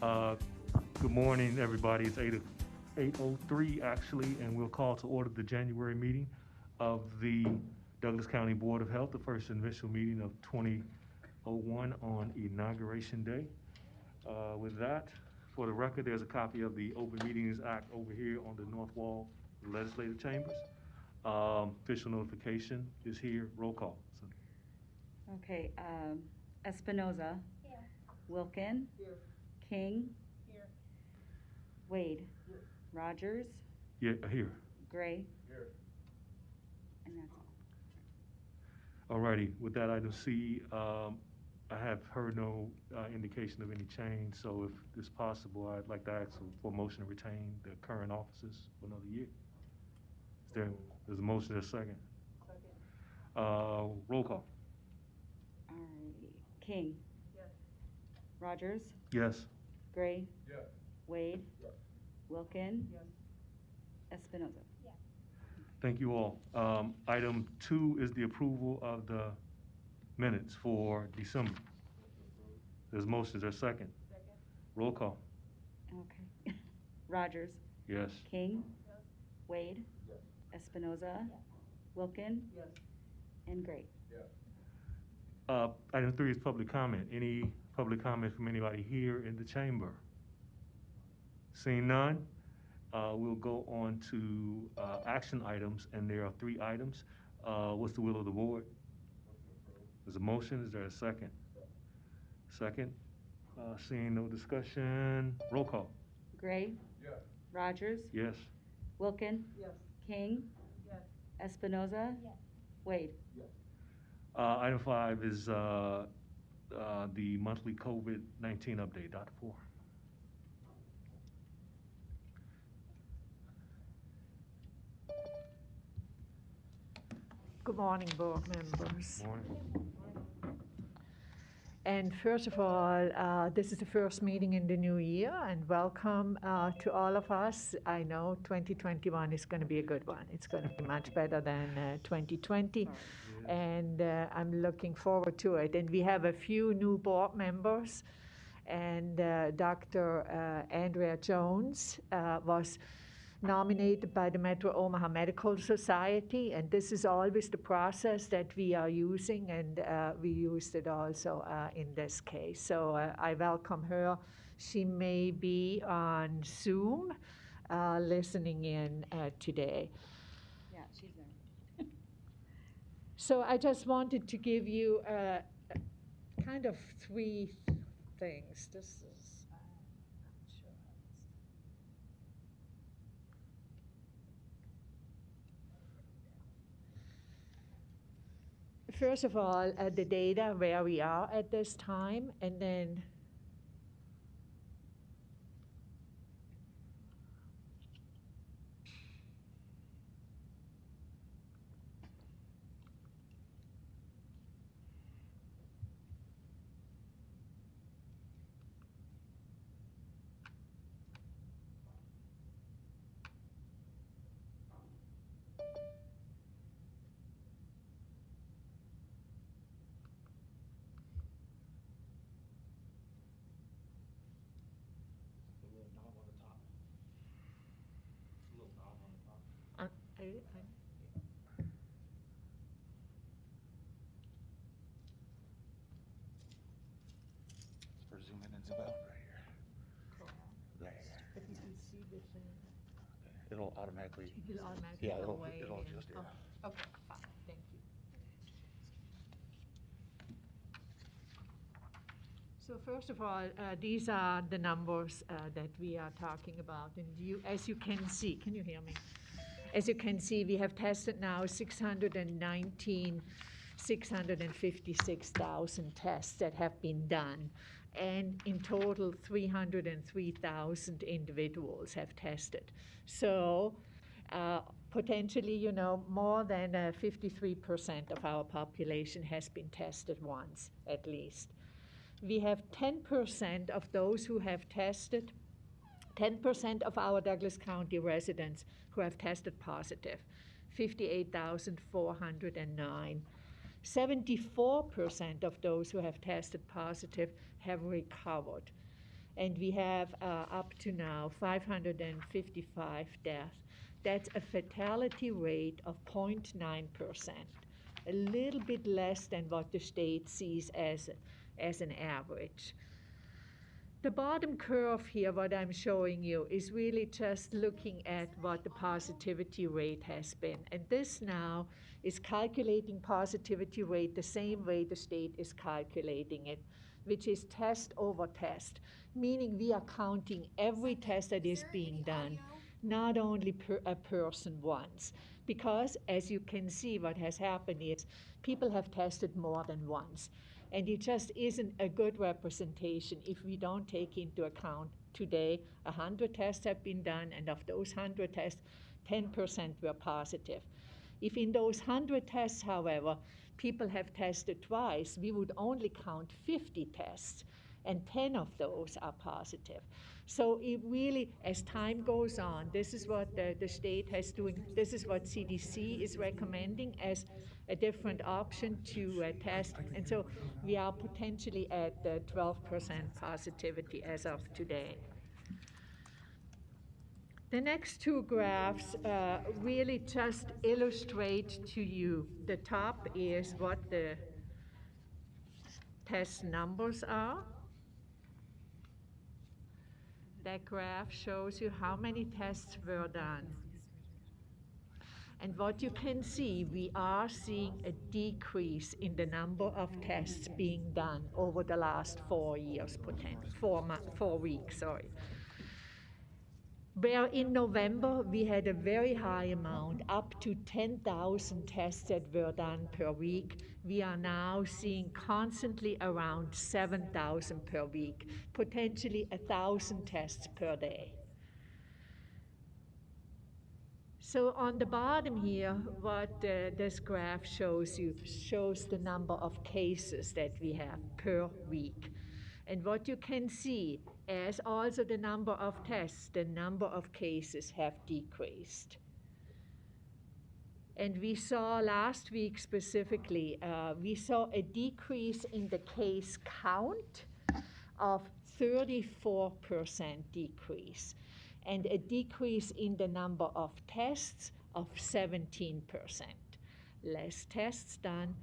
Uh, Good morning, everybody. It's 8:03 actually, and we'll call to order the January meeting of the Douglas County Board of Health, the first initial meeting of 2001 on Inauguration Day. With that, for the record, there's a copy of the Open Meetings Act over here on the north wall of the legislative chambers. Official notification is here. Roll call. So, Okay, Espinoza. Here. Wilkin. Here. King. Here. Wade. Here. Rogers. yeah, here. Gray. Here. And that's all. Alrighty, with that item C, I have heard no indication of any change, so if it's possible, I'd like to ask for a motion to retain the current officers for another year. There's a motion, there's a second. Second. Roll call. All right. King. Yes. Rogers. Yes. Gray. Yes. Wade. Yes. Wilkin. Yes. Espinoza. Yes. Thank you all. Item 2 is the approval of the minutes for December. There's a motion, there's a second. Second. Roll call. Okay. Rogers. Yes. King. Yes. Wade. Yes. Espinoza. Yes. Wilkin. Yes. And Gray. Yes. Item 3 is public comment. Any public comment from anybody here in the chamber? Seeing none, we'll go on to action items, and there are 3 items. What's the will of the board? There's a motion. Is there a second? Second. Seeing no discussion, roll call. Gray. Yes. Rogers. Yes. Wilkin. Yes. King. Yes. Espinoza. Yes. Wade. Yes. Item 5 is the monthly COVID-19 update. Dr. Ford. Good morning, board members. Morning. And first of all, this is the first meeting in the new year, and welcome to all of us. I know 2021 is going to be a good one. It's going to be much better than 2020, and I'm looking forward to it. And we have a few new board members, and Dr. Andrea Jones was nominated by the Metro Omaha Medical Society, and this is always the process that we are using, and we used it also in this case. So I welcome her. She may be on Zoom listening in today. Yeah, she's there. So I just wanted to give you kind of 3 things. This is first of all, the data where we are at this time, and then For zoom in and zoom out right here. There. if you can see this thing, It'll automatically. it'll automatically Yeah, go it'll away. it'll and- adjust. Yeah. oh, okay, fine, thank you. So first of all, these are the numbers that we are talking about, and as you can see, can you hear me? As you can see, we have tested now 656,000 tests that have been done. And in total, 303,000 individuals have tested. So potentially, more than 53% of our population has been tested once, at least. We have 10% of those who have tested, 10% of our Douglas County residents who have tested positive, 58,409. 74% of those who have tested positive have recovered. And we have up to now 555 deaths. That's a fatality rate of 0.9%, a little bit less than what the state sees as an average. The bottom curve here, what I'm showing you, is really just looking at what the positivity rate has been. And this now is calculating positivity rate the same way the state is calculating it, which is test over test, meaning we are counting every test that is being done, not only a person once. Because as you can see, what has happened is people have tested more than once. And it just isn't a good representation if we don't take into account today 100 tests have been done, and of those 100 tests, 10% were positive. If in those 100 tests, however, people have tested twice, we would only count 50 tests, and 10 of those are positive. So it really, as time goes on, this is what the state has doing, this is what CDC is recommending as a different option to test. And so we are potentially at 12% positivity as of today. The next two graphs really just illustrate to you. The top is what the test numbers are. That graph shows you how many tests were done. And what you can see, we are seeing a decrease in the number of tests being done over the last 4 years, 4 weeks, sorry. Where in November we had a very high amount, up to 10,000 tests that were done per week. We are now seeing constantly around 7,000 per week, potentially 1,000 tests per day. So on the bottom here, what this graph shows you shows the number of cases that we have per week. And what you can see, as also the number of tests, the number of cases have decreased. And we saw last week specifically, we saw a decrease in the case count of 34% decrease, and a decrease in the number of tests of 17%. Less tests done,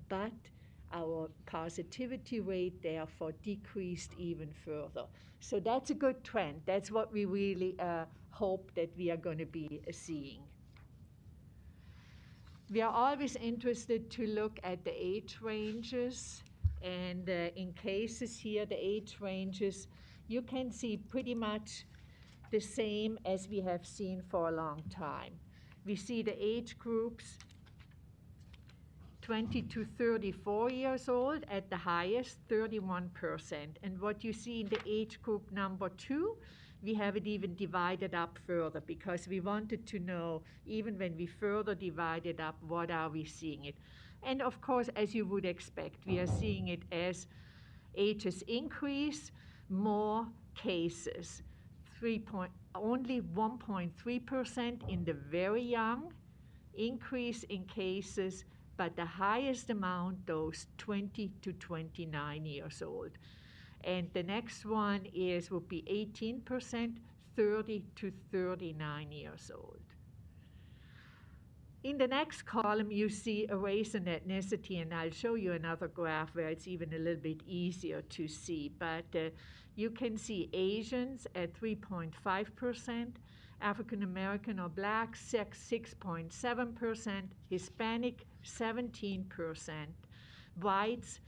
but our positivity rate therefore decreased even further. So that's a good trend. That's what we really hope that we are going to be seeing. We are always interested to look at the age ranges, and in cases here, the age ranges, you can see pretty much the same as we have seen for a long time. We see the age groups 20 to 34 years old at the highest, 31%. And what you see in the age group number 2, we have it even divided up further, because we wanted to know, even when we further divide it up, what are we seeing it. And of course, as you would expect, we are seeing it as ages increase, more cases. Only 1.3% in the very young, increase in cases, but the highest amount, those 20 to 29 years old. And the next one would be 18%, 30 to 39 years old. In the next column, you see a race and ethnicity, and I'll show you another graph where it's even a little bit easier to see. But you can see Asians at 3.5%, African American or Black 6.7%, Hispanic 17%, Whites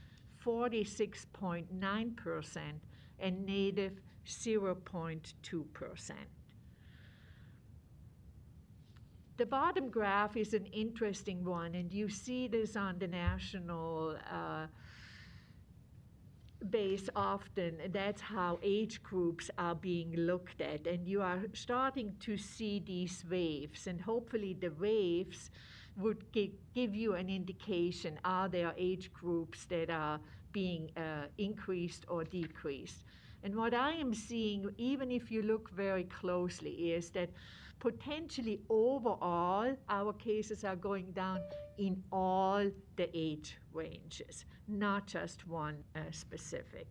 46.9%, and Native 0.2%. The bottom graph is an interesting one, and you see this on the national base often. That's how age groups are being looked at, and you are starting to see these waves, and hopefully the waves would give you an indication, are there age groups that are being increased or decreased. And what I am seeing, even if you look very closely, is that potentially overall, our cases are going down in all the age ranges, not just one specific.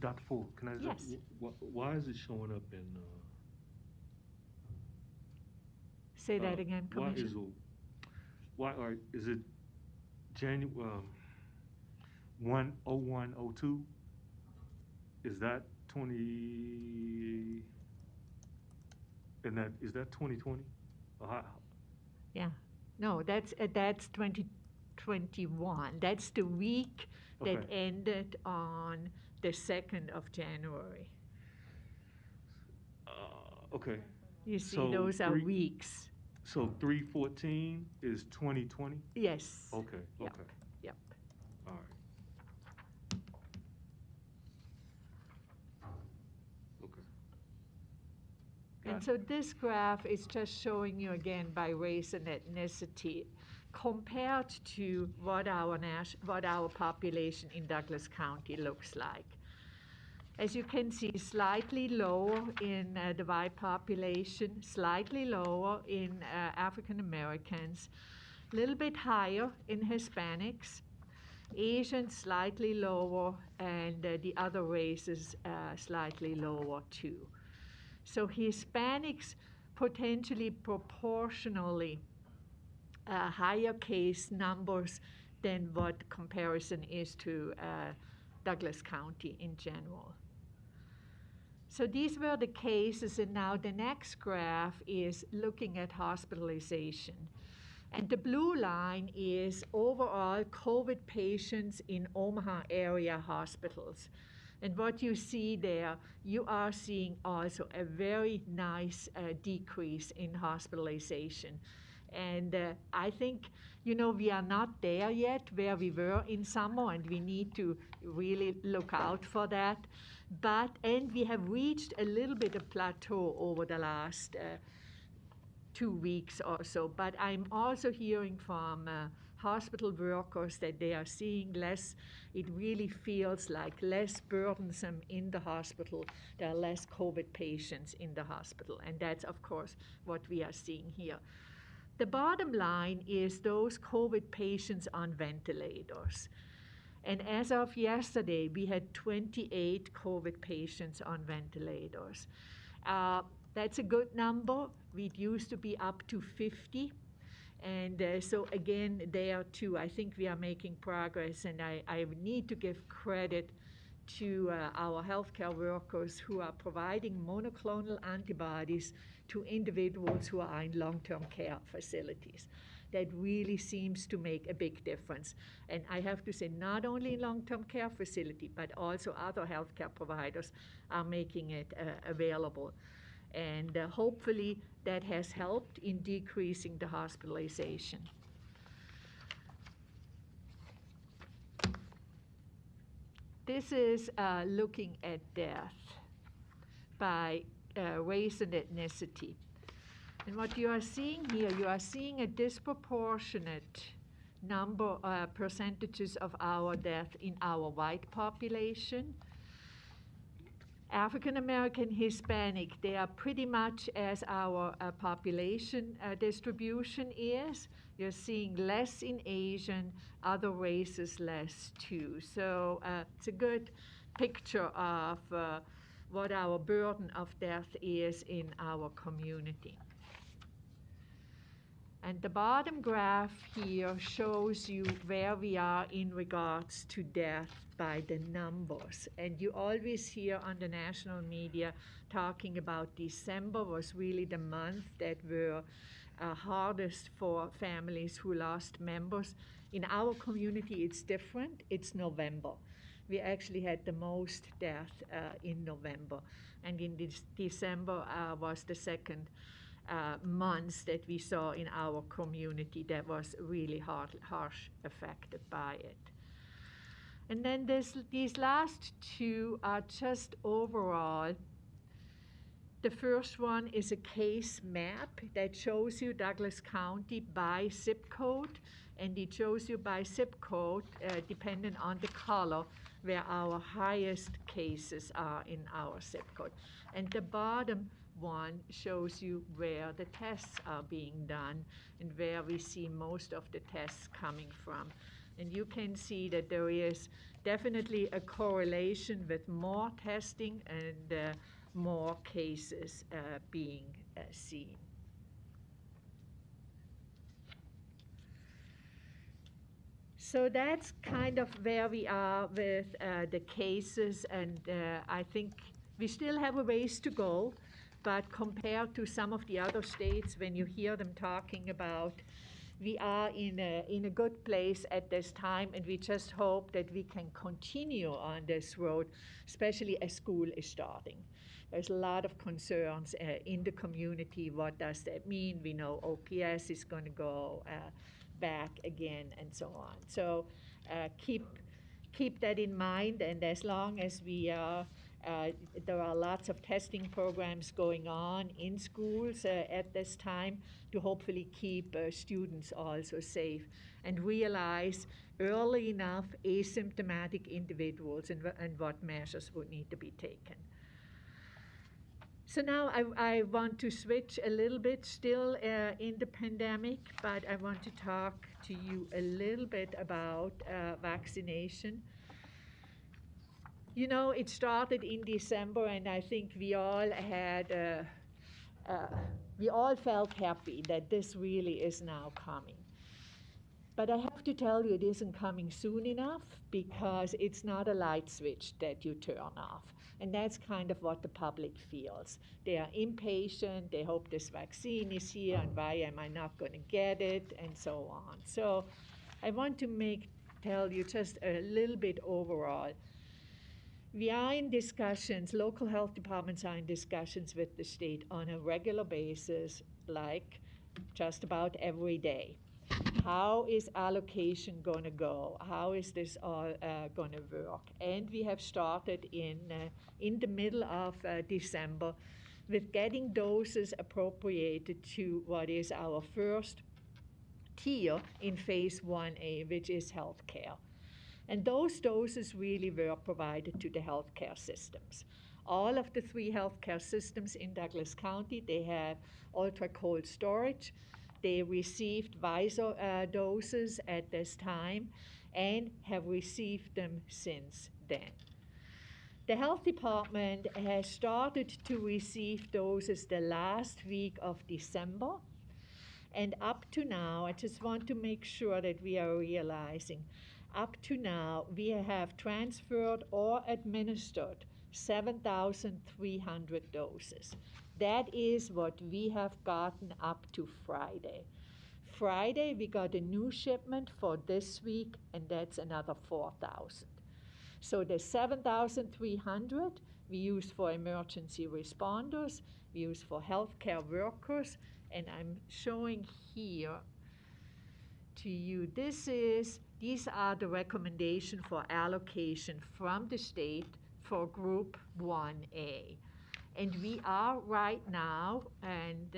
Dr. Ford, can I just, Yes. why is it showing up in, Say that again, why is, Commissioner. is it January, 1/01/02? Is that 20, is that 2020? Or Yeah. No, that's 2021. That's the week that Okay. ended on the 2nd of January. Okay, You see, So those are three- weeks. so 3/14 is 2020? Yes. Okay, Yep. okay, Yep. all right. Okay. And Got so this graph is just showing you again by race and ethnicity compared to what our population in Douglas County looks like. As you can see, slightly lower in the white population, slightly lower in African Americans, a little bit higher in Hispanics, Asians slightly lower, and the other races slightly lower too. So Hispanics potentially proportionally higher case numbers than what comparison is to Douglas County in general. So these were the cases, and now the next graph is looking at hospitalization. And the blue line is overall COVID patients in Omaha area hospitals. And what you see there, you are seeing also a very nice decrease in hospitalization. And I think, we are not there yet where we were in summer, and we need to really look out for that. And we have reached a little bit of plateau over the last 2 weeks or so. But I'm also hearing from hospital workers that they are seeing less. It really feels like less burdensome in the hospital. There are less COVID patients in the hospital. And that's, of course, what we are seeing here. The bottom line is those COVID patients on ventilators. And as of yesterday, we had 28 COVID patients on ventilators. That's a good number. We used to be up to 50. And so again, there too, I think we are making progress. And I need to give credit to our healthcare workers who are providing monoclonal antibodies to individuals who are in long-term care facilities. That really seems to make a big difference. And I have to say, not only in long-term care facility, but also other healthcare providers are making it available. And hopefully that has helped in decreasing the hospitalization. This is looking at death by race and ethnicity. And what you are seeing here, you are seeing a disproportionate number, percentages of our death in our white population. African American, Hispanic, they are pretty much as our population distribution is. You're seeing less in Asian, other races less too. So it's a good picture of what our burden of death is in our community. And the bottom graph here shows you where we are in regards to death by the numbers. And you always hear on the national media talking about December was really the month that were hardest for families who lost members. In our community, it's different. It's November. We actually had the most death in November. And in December was the second months that we saw in our community that was really harsh affected by it. And then these last two are just overall. The first one is a case map that shows you Douglas County by zip code, and it shows you by zip code, depending on the color, where our highest cases are in our zip code. And the bottom one shows you where the tests are being done and where we see most of the tests coming from. And you can see that there is definitely a correlation with more testing and more cases being seen. So that's kind of where we are with the cases, and I think we still have a ways to go, but compared to some of the other states, when you hear them talking about, we are in a good place at this time, and we just hope that we can continue on this road, especially as school is starting. There's a lot of concerns in the community. What does that mean? We know OPS is going to go back again and so on. So keep that in mind, and as long as we are, there are lots of testing programs going on in schools at this time to hopefully keep students also safe and realize early enough asymptomatic individuals and what measures would need to be taken. So now I want to switch a little bit, still in the pandemic, but I want to talk to you a little bit about vaccination. You know, it started in December, and I think we all felt happy that this really is now coming. But I have to tell you, it isn't coming soon enough because it's not a light switch that you turn off. And that's kind of what the public feels. They are impatient, they hope this vaccine is here, and why am I not going to get it, and so on. So I want to tell you just a little bit overall. We are in discussions, local health departments are in discussions with the state on a regular basis, like just about every day. How is allocation going to go? How is this all going to work? And we have started in the middle of December with getting doses appropriated to what is our first tier in phase 1A, which is healthcare. And those doses really were provided to the healthcare systems. All of the 3 healthcare systems in Douglas County, they have ultra-cold storage. They received Pfizer doses at this time and have received them since then. The health department has started to receive doses the last week of December. And up to now, I just want to make sure that we are realizing, up to now, we have transferred or administered 7,300 doses. That is what we have gotten up to Friday. Friday, we got a new shipment for this week, and that's another 4,000. So the 7,300 we use for emergency responders, we use for healthcare workers, and I'm showing here to you, these are the recommendation for allocation from the state for Group 1A. And we are right now, and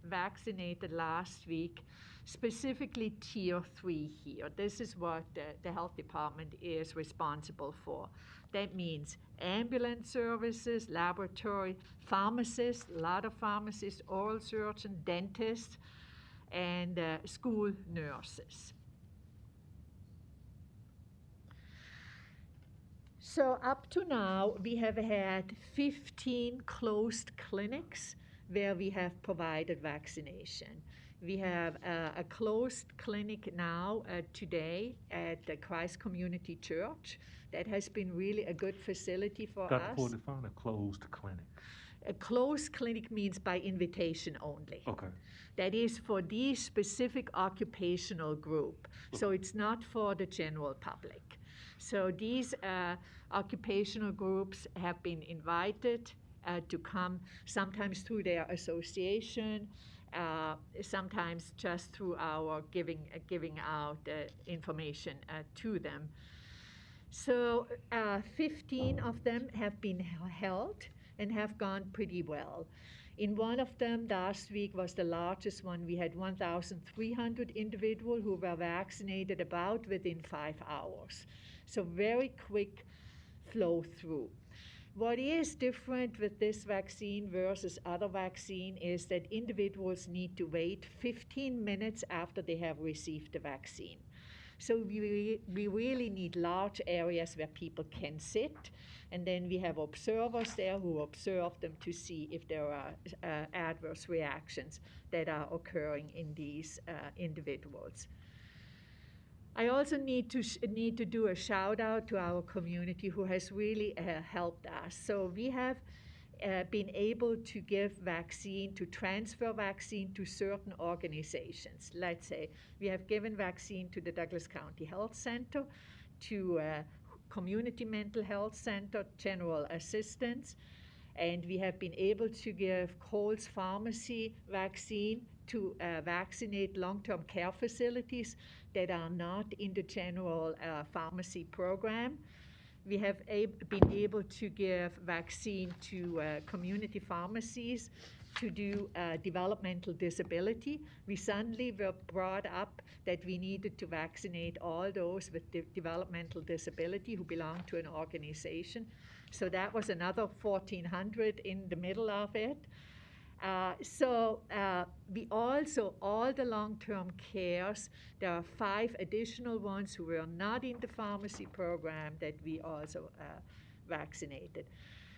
vaccinated last week, specifically Tier 3 here. This is what the health department is responsible for. That means ambulance services, laboratory, pharmacists, a lot of pharmacists, oral surgeons, dentists, and school nurses. So up to now, we have had 15 closed clinics where we have provided vaccination. We have a closed clinic now today at the Christ Community Church. That has been really a good facility for Dr. us. Ford, define a closed clinic. A closed clinic means by invitation only. Okay. That is for the specific occupational group. So it's not for the general public. So these occupational groups have been invited to come, sometimes through their association, sometimes just through our giving out information to them. So 15 of them have been held and have gone pretty well. In one of them, last week was the largest one. We had 1,300 individuals who were vaccinated about within 5 hours. So very quick flow through. What is different with this vaccine versus other vaccine is that individuals need to wait 15 minutes after they have received the vaccine. So we really need large areas where people can sit, and then we have observers there who observe them to see if there are adverse reactions that are occurring in these individuals. I also need to do a shout out to our community who has really helped us. So we have been able to give vaccine, to transfer vaccine to certain organizations. Let's say we have given vaccine to the Douglas County Health Center, to Community Mental Health Center, General Assistance, and we have been able to give Coles Pharmacy vaccine to vaccinate long-term care facilities that are not in the general pharmacy program. We have been able to give vaccine to community pharmacies to do developmental disability. We suddenly were brought up that we needed to vaccinate all those with developmental disability who belong to an organization. So that was another 1,400 in the middle of it. We also, all the long-term cares, there are 5 additional ones who were not in the pharmacy program that we also vaccinated.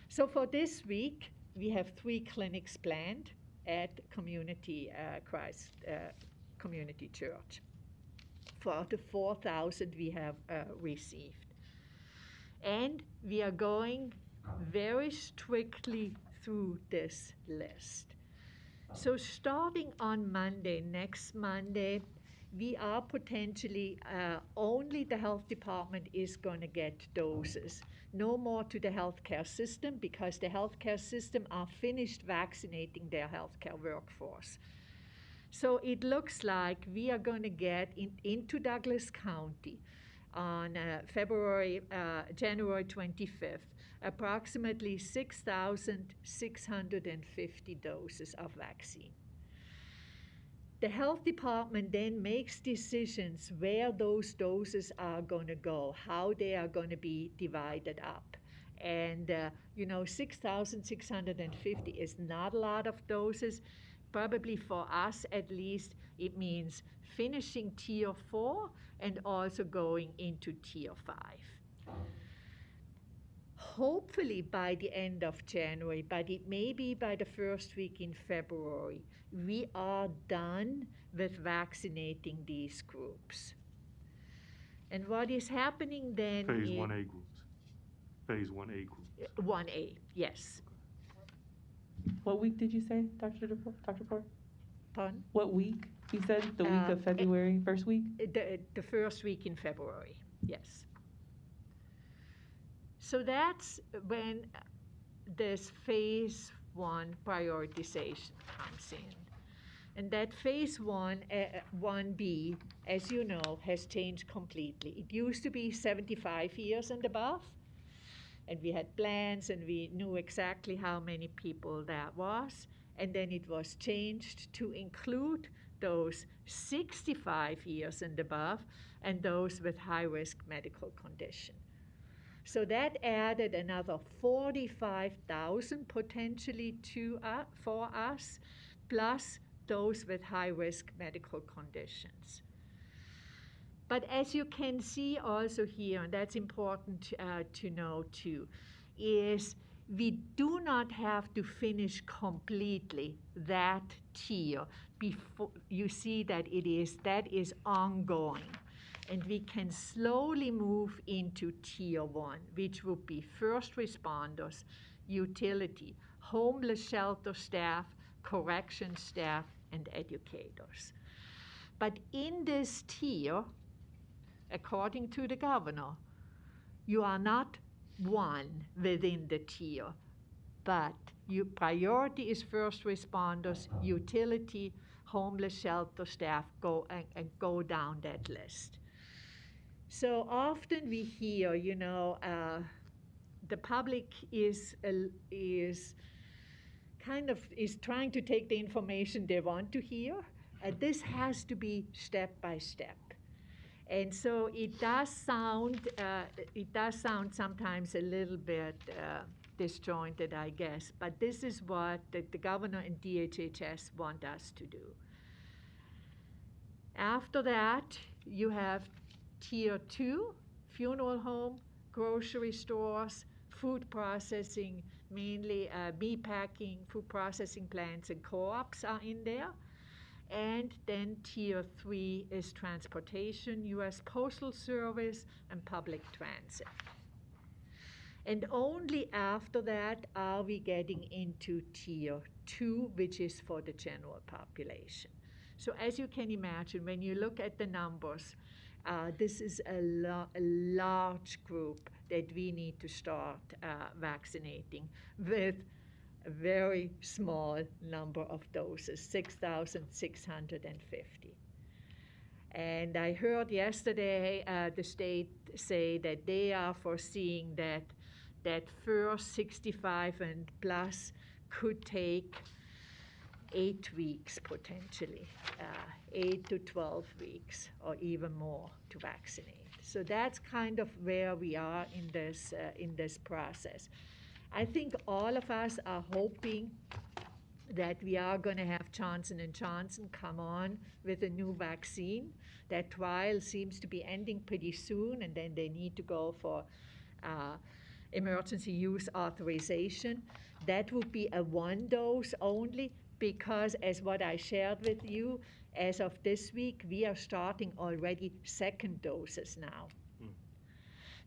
So for this week, we have 3 clinics planned at Community Community Church for the 4,000 we have received. And we are going very strictly through this list. So starting on Monday, next Monday, we are potentially, only the health department is going to get doses. No more to the healthcare system, because the healthcare system are finished vaccinating their healthcare workforce. So it looks like we are going to get into Douglas County on January 25th, approximately 6,650 doses of vaccine. The health department then makes decisions where those doses are going to go, how they are going to be divided up. And, 6,650 is not a lot of doses. Probably for us, at least, it means finishing Tier 4 and also going into Tier 5. Hopefully by the end of January, but it may be by the first week in February, we are done with vaccinating these groups. And what is happening then Phase is 1A groups. Phase 1A groups. 1A, yes. What week did you say, Dr. Parr? Pardon? What week? You said the week of February, first week? The first week in February, yes. So that's when this phase 1 prioritization comes in. And that phase 1B, as you know, has changed completely. It used to be 75 years and above, and we had plans and we knew exactly how many people that was. And then it was changed to include those 65 years and above and those with high-risk medical condition. So that added another 45,000 potentially for us, plus those with high-risk medical conditions. But as you can see also here, and that's important to know too, is we do not have to finish completely that tier before you see that that is ongoing. And we can slowly move into Tier 1, which would be first responders, utility, homeless shelter staff, correction staff, and educators. But in this tier, according to the governor, you are not one within the tier, but your priority is first responders, utility, homeless shelter staff, and go down that list. So often we hear, the public is trying to take the information they want to hear. This has to be step by step. And so it does sound sometimes a little bit disjointed, I guess, but this is what the governor and DHHS want us to do. After that, you have Tier 2, funeral home, grocery stores, food processing, mainly meat packing, food processing plants and co-ops are in there. And then Tier 3 is transportation, U.S. Postal Service, and public transit. And only after that are we getting into Tier 2, which is for the general population. So as you can imagine, when you look at the numbers, this is a large group that we need to start vaccinating with a very small number of doses, 6,650. And I heard yesterday the state say that they are foreseeing that first 65 and plus could take 8 weeks potentially, 8 to 12 weeks or even more to vaccinate. So that's kind of where we are in this process. I think all of us are hoping that we are going to have Johnson & Johnson come on with a new vaccine. That trial seems to be ending pretty soon, and then they need to go for emergency use authorization. That would be a 1 dose only, because as what I shared with you, as of this week, we are starting already 2nd doses now.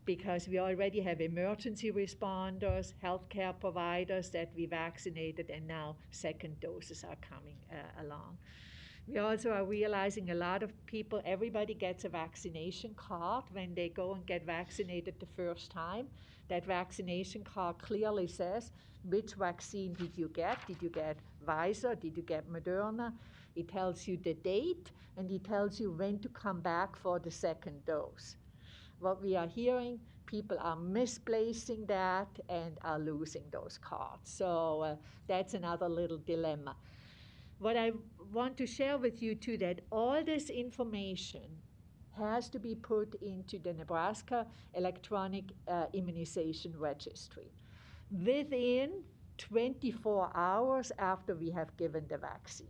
Because we already have emergency responders, healthcare providers that we vaccinated, and now 2nd doses are coming along. We also are realizing a lot of people, everybody gets a vaccination card when they go and get vaccinated the first time. That vaccination card clearly says, which vaccine did you get? Did you get Pfizer? Did you get Moderna? It tells you the date, and it tells you when to come back for the 2nd dose. What we are hearing, people are misplacing that and are losing those cards. So that's another little dilemma. What I want to share with you too, that all this information has to be put into the Nebraska Electronic Immunization Registry within 24 hours after we have given the vaccine.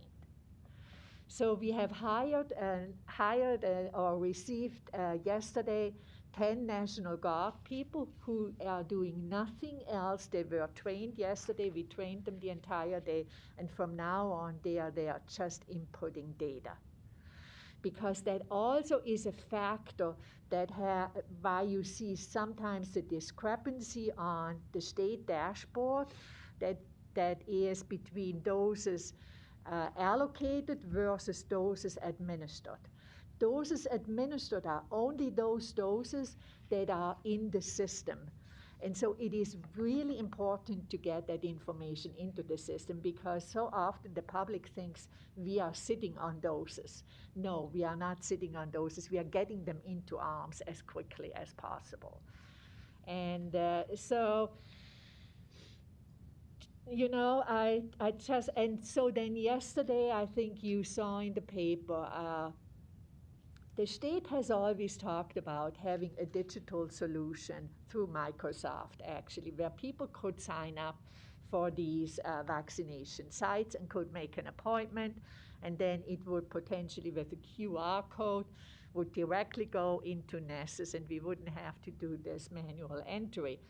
So we have hired or received yesterday 10 National Guard people who are doing nothing else. They were trained yesterday. We trained them the entire day. And from now on, they are just inputting data. Because that also is a factor that why you see sometimes the discrepancy on the state dashboard that is between doses allocated versus doses administered. Doses administered are only those doses that are in the system. And so it is really important to get that information into the system, because so often the public thinks we are sitting on doses. No, we are not sitting on doses. We are getting them into arms as quickly as possible. And so then yesterday, I think you saw in the paper, the state has always talked about having a digital solution through Microsoft, actually, where people could sign up for these vaccination sites and could make an appointment, and then it would potentially, with a QR code, would directly go into Nessus, and we wouldn't have to do this manual entry.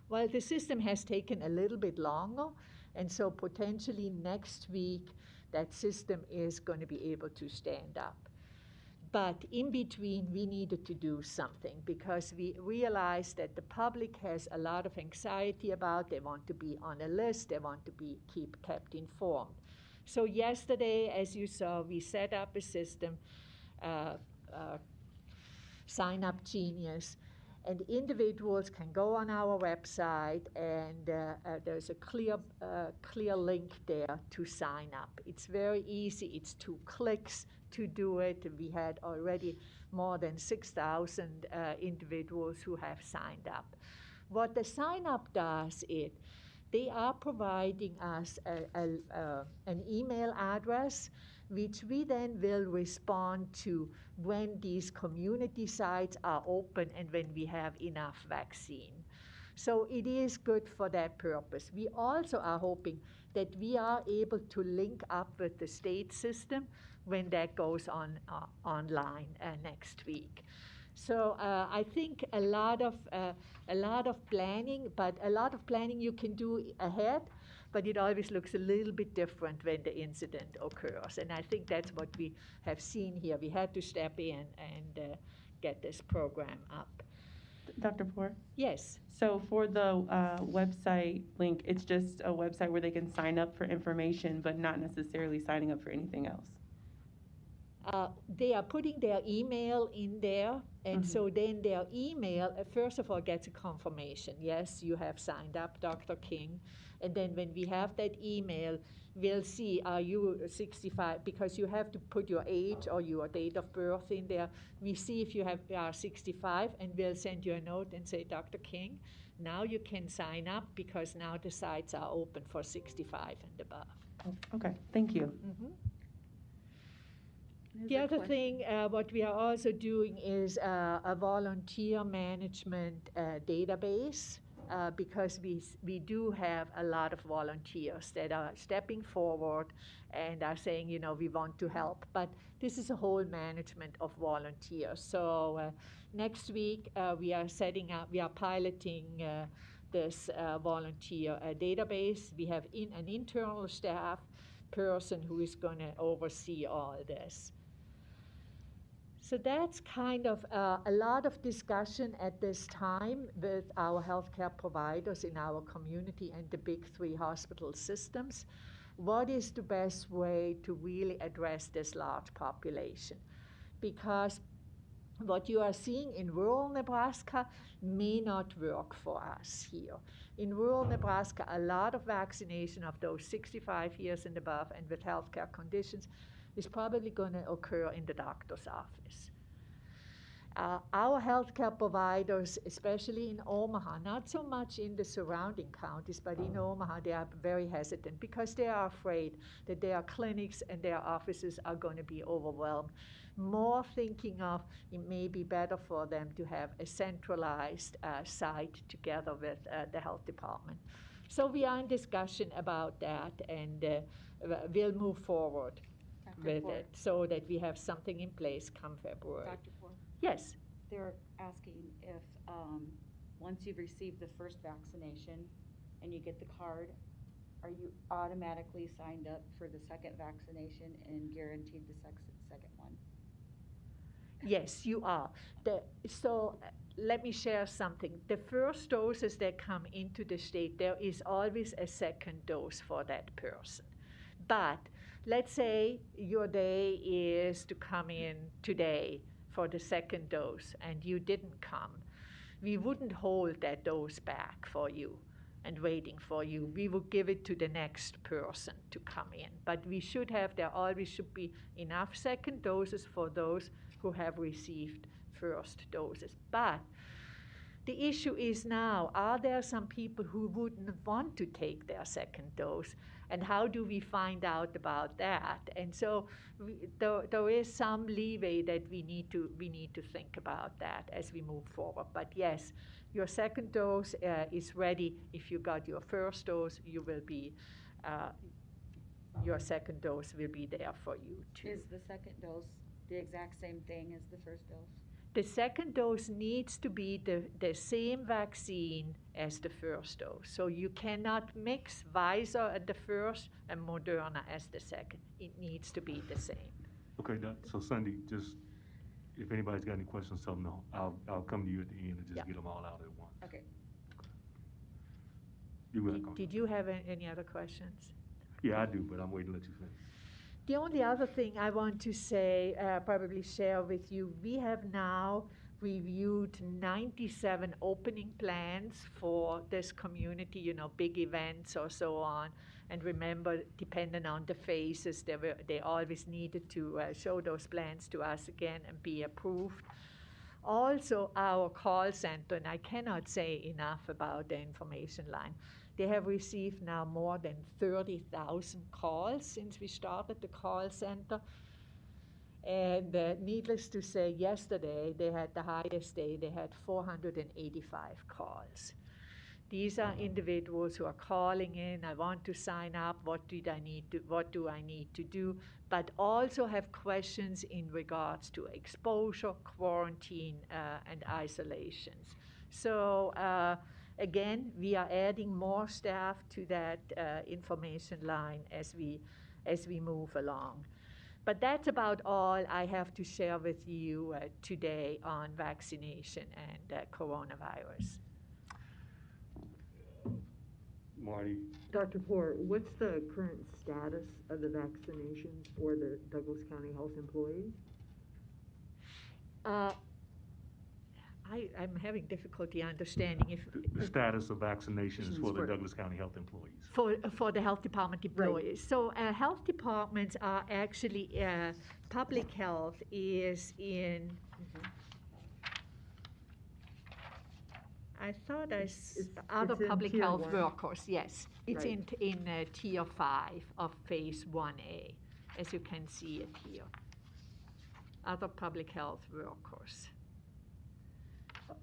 Well, the system has taken a little bit longer, and so potentially next week, that system is going to be able to stand up. But in between, we needed to do something, because we realized that the public has a lot of anxiety about, they want to be on a list, they want to be kept informed. So yesterday, as you saw, we set up a system, Sign Up Genius, and individuals can go on our website, and there's a clear link there to sign up. It's very easy. It's 2 clicks to do it. We had already more than 6,000 individuals who have signed up. What the sign up does is they are providing us an email address, which we then will respond to when these community sites are open and when we have enough vaccine. So it is good for that purpose. We also are hoping that we are able to link up with the state system when that goes online next week. So I think a lot of planning, but a lot of planning you can do ahead, but it always looks a little bit different when the incident occurs. And I think that's what we have seen here. We had to step in and get this program up. Dr. Poor? Yes. So for the website link, it's just a website where they can sign up for information, but not necessarily signing up for anything else. They are putting their email in there, and so then their email, first of all, gets a confirmation. Yes, you have signed up, Dr. King. And then when we have that email, we'll see, are you 65? Because you have to put your age or your date of birth in there. We see if you are 65, and we'll send you a note and say, Dr. King, now you can sign up because now the sites are open for 65 and above. Oh, okay, thank you. Mm-hmm. There's The a other question. thing, what we are also doing is a volunteer management database because we do have a lot of volunteers that are stepping forward and are saying, you know, we want to help. But this is a whole management of volunteers. So next week we are piloting this volunteer database. We have an internal staff person who is going to oversee all this. So that's kind of a lot of discussion at this time with our healthcare providers in our community and the big three hospital systems. What is the best way to really address this large population? Because what you are seeing in rural Nebraska may not work for us here. In rural Nebraska, a lot of vaccination of those 65 years and above and with healthcare conditions is probably going to occur in the doctor's office. Our healthcare providers, especially in Omaha, not so much in the surrounding counties, but in Omaha, they are very hesitant because they are afraid that their clinics and their offices are going to be overwhelmed. More thinking of it may be better for them to have a centralized site together with the health department. So we are in discussion about that, and we'll move forward with it so that we have something in place come February. Dr. Poor, Yes. they're asking if, once you've received the first vaccination and you get the card, are you automatically signed up for the second vaccination and guaranteed the second one? Yes, you are. Let me share something. The first doses that come into the state, there is always a second dose for that person. But let's say your day is to come in today for the second dose and you didn't come. We wouldn't hold that dose back for you and waiting for you. We would give it to the next person to come in. But there always should be enough second doses for those who have received first doses. But the issue is now, are there some people who wouldn't want to take their second dose? And how do we find out about that? And so there is some leeway that we need to think about that as we move forward. But yes, your second dose is ready. If you got your first dose, your second dose will be there for you too. Is the second dose the exact same thing as the first dose? The second dose needs to be the same vaccine as the first dose. So you cannot mix Pfizer at the first and Moderna as the second. It needs to be the same. Okay, so Sunday, just if anybody's got any questions, tell them no. I'll come to you at the end and just get them all out at once. Okay. You're welcome. Did you have any other questions? Yeah, I do, but I'm waiting to let you finish. The only other thing I want to say, probably share with you, we have now reviewed 97 opening plans for this community, big events or so on. And remember, depending on the phases, they always needed to show those plans to us again and be approved. Also, our call center, and I cannot say enough about the information line, they have received now more than 30,000 calls since we started the call center. And needless to say, yesterday they had the highest day. They had 485 calls. These are individuals who are calling in, I want to sign up, what do I need to do, but also have questions in regards to exposure, quarantine, and isolations. So again, we are adding more staff to that information line as we move along. But that's about all I have to share with you today on vaccination and coronavirus. Marty? Dr. Poor, what's the current status of the vaccinations for the Douglas County Health employees? I'm having difficulty understanding if The status of vaccinations for the For- Douglas County Health employees. for the health department employees. So health departments are actually public health is in. I thought other it's in public tier health one. workers. Yes, it's Right. in tier 5 of phase 1A, as you can see it here. Other public health workers.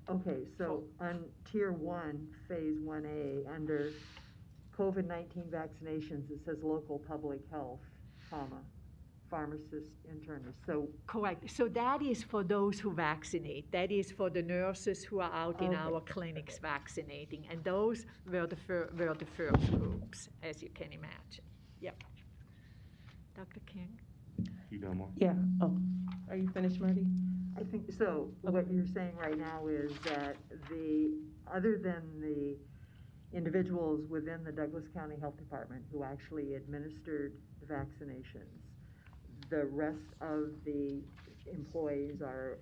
Okay, so on tier 1, phase 1A, under COVID-19 vaccinations, it says local public health, comma, pharmacist, internist. So Correct. So that is for those who vaccinate. That is for the nurses who are out in Okay. our clinics vaccinating. And those were the first groups, as you can imagine. Yep. Dr. King? You done, Marty? Yeah, oh, are you finished, Marty? I think, so what you're saying right now is that other than the individuals within the Douglas County Health Department who actually administered the vaccinations, the rest of the employees are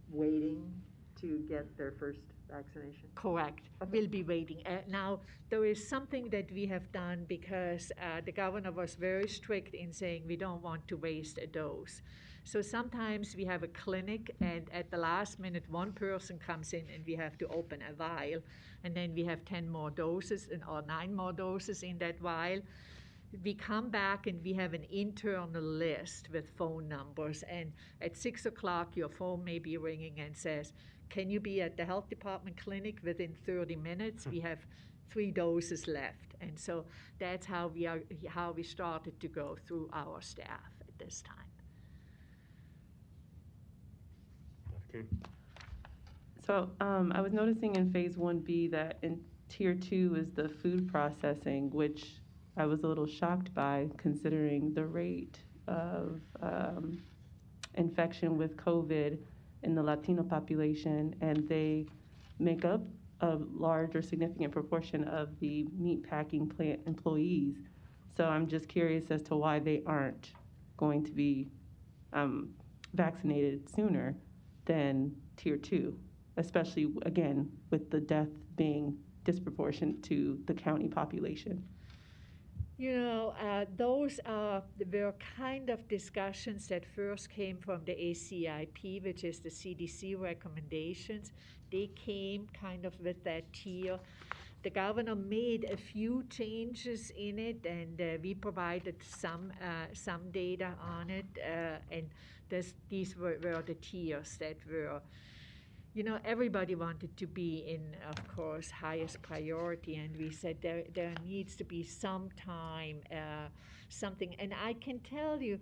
waiting to get their first vaccination? Correct. We'll be waiting. Now, there is something that we have done because the governor was very strict in saying we don't want to waste a dose. So sometimes we have a clinic, and at the last minute, one person comes in and we have to open a vial, and then we have 10 more doses or 9 more doses in that vial. We come back and we have an internal list with phone numbers, and at 6 o'clock your phone may be ringing and says, can you be at the health department clinic within 30 minutes? We have 3 doses left. And so that's how we started to go through our staff at this time. Okay. So I was noticing in phase 1B that in tier 2 is the food processing, which I was a little shocked by considering the rate of infection with COVID in the Latino population, and they make up a large or significant proportion of the meatpacking plant employees. So I'm just curious as to why they aren't going to be vaccinated sooner than tier 2, especially, again, with the death being disproportionate to the county population. You know, those were kind of discussions that first came from the ACIP, which is the CDC recommendations. They came kind of with that tier. The governor made a few changes in it, and we provided some data on it. And these were the tiers that were, you know, everybody wanted to be in, of course, highest priority, and we said there needs to be some time, something. And I can tell you,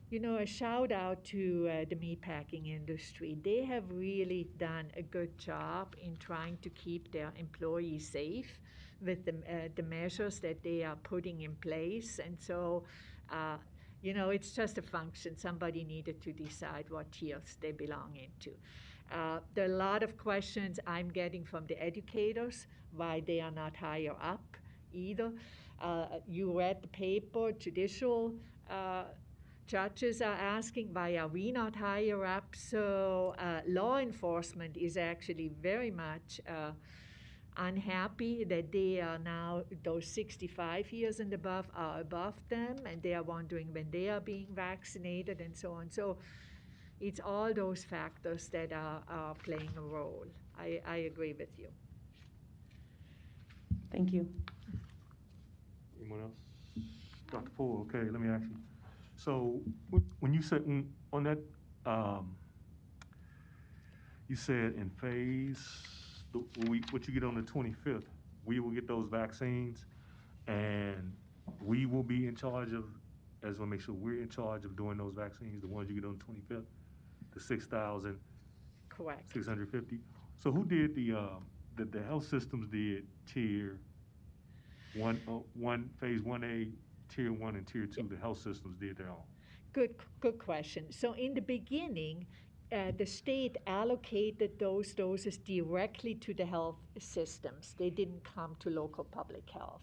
you know, a shout out to the meatpacking industry. They have really done a good job in trying to keep their employees safe with the measures that they are putting in place. And so, you know, it's just a function. Somebody needed to decide what tiers they belong into. There are a lot of questions I'm getting from the educators, why they are not higher up either. You read the paper, judicial judges are asking, why are we not higher up? So law enforcement is actually very much unhappy that they are now, those 65 years and above are above them, and they are wondering when they are being vaccinated and so on. So it's all those factors that are playing a role. I agree with you. Thank you. Anyone else? Dr. Poole, okay, let me ask you. So when you said on that, you said in phase what you get on the 25th, we will get those vaccines, and we will be in charge of, I just want to make sure we're in charge of doing those vaccines, the ones you get on the 25th, the 6,650. Correct. So who did the health systems did tier phase 1A, tier 1 and tier 2, the health systems did their own. Good question. So in the beginning, the state allocated those doses directly to the health systems. They didn't come to local public health.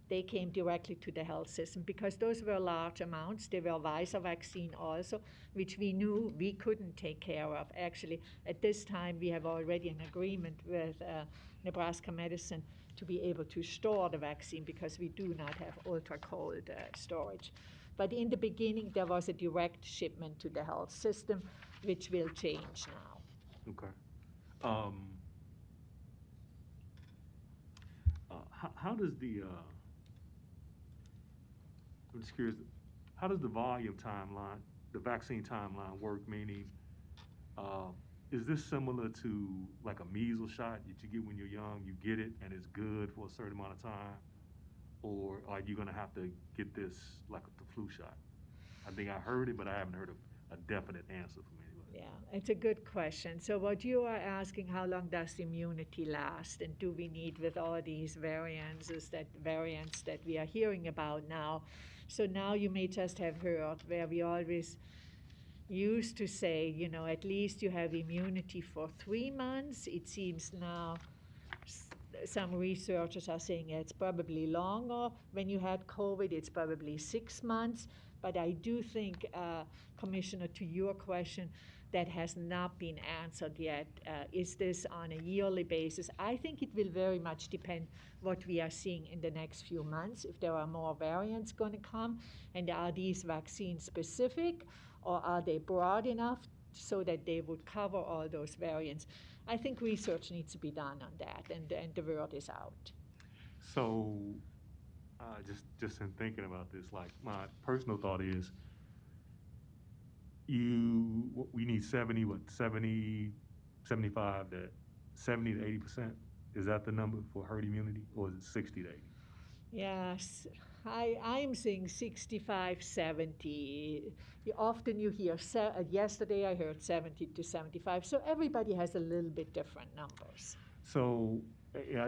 They came directly to the health system because those were large amounts. They were Pfizer vaccine also, which we knew we couldn't take care of. Actually, at this time, we have already an agreement with Nebraska Medicine to be able to store the vaccine because we do not have ultra cold storage. But in the beginning, there was a direct shipment to the health system, which will change now. Okay. How does I'm just curious, how does the volume timeline, the vaccine timeline work? Meaning, is this similar to like a measles shot that you get when you're young, you get it and it's good for a certain amount of time? Or are you gonna have to get this like the flu shot? I think I heard it, but I haven't heard a definite answer from anybody. Yeah, it's a good question. So what you are asking, how long does immunity last? And do we need with all these variants that we are hearing about now? So now you may just have heard where we always used to say, at least you have immunity for 3 months. It seems now some researchers are saying it's probably longer. When you had COVID, it's probably 6 months. But I do think, Commissioner, to your question, that has not been answered yet. Is this on a yearly basis? I think it will very much depend what we are seeing in the next few months, if there are more variants going to come, and are these vaccines specific, or are they broad enough so that they would cover all those variants? I think research needs to be done on that, and the word is out. So, just in thinking about this, like my personal thought is, we need 75 to 70 to 80%. Is that the number for herd immunity, or is it 60 to 80? Yes, I'm saying 65, 70. Often you hear, yesterday I heard 70 to 75. So everybody has a little bit different numbers. So,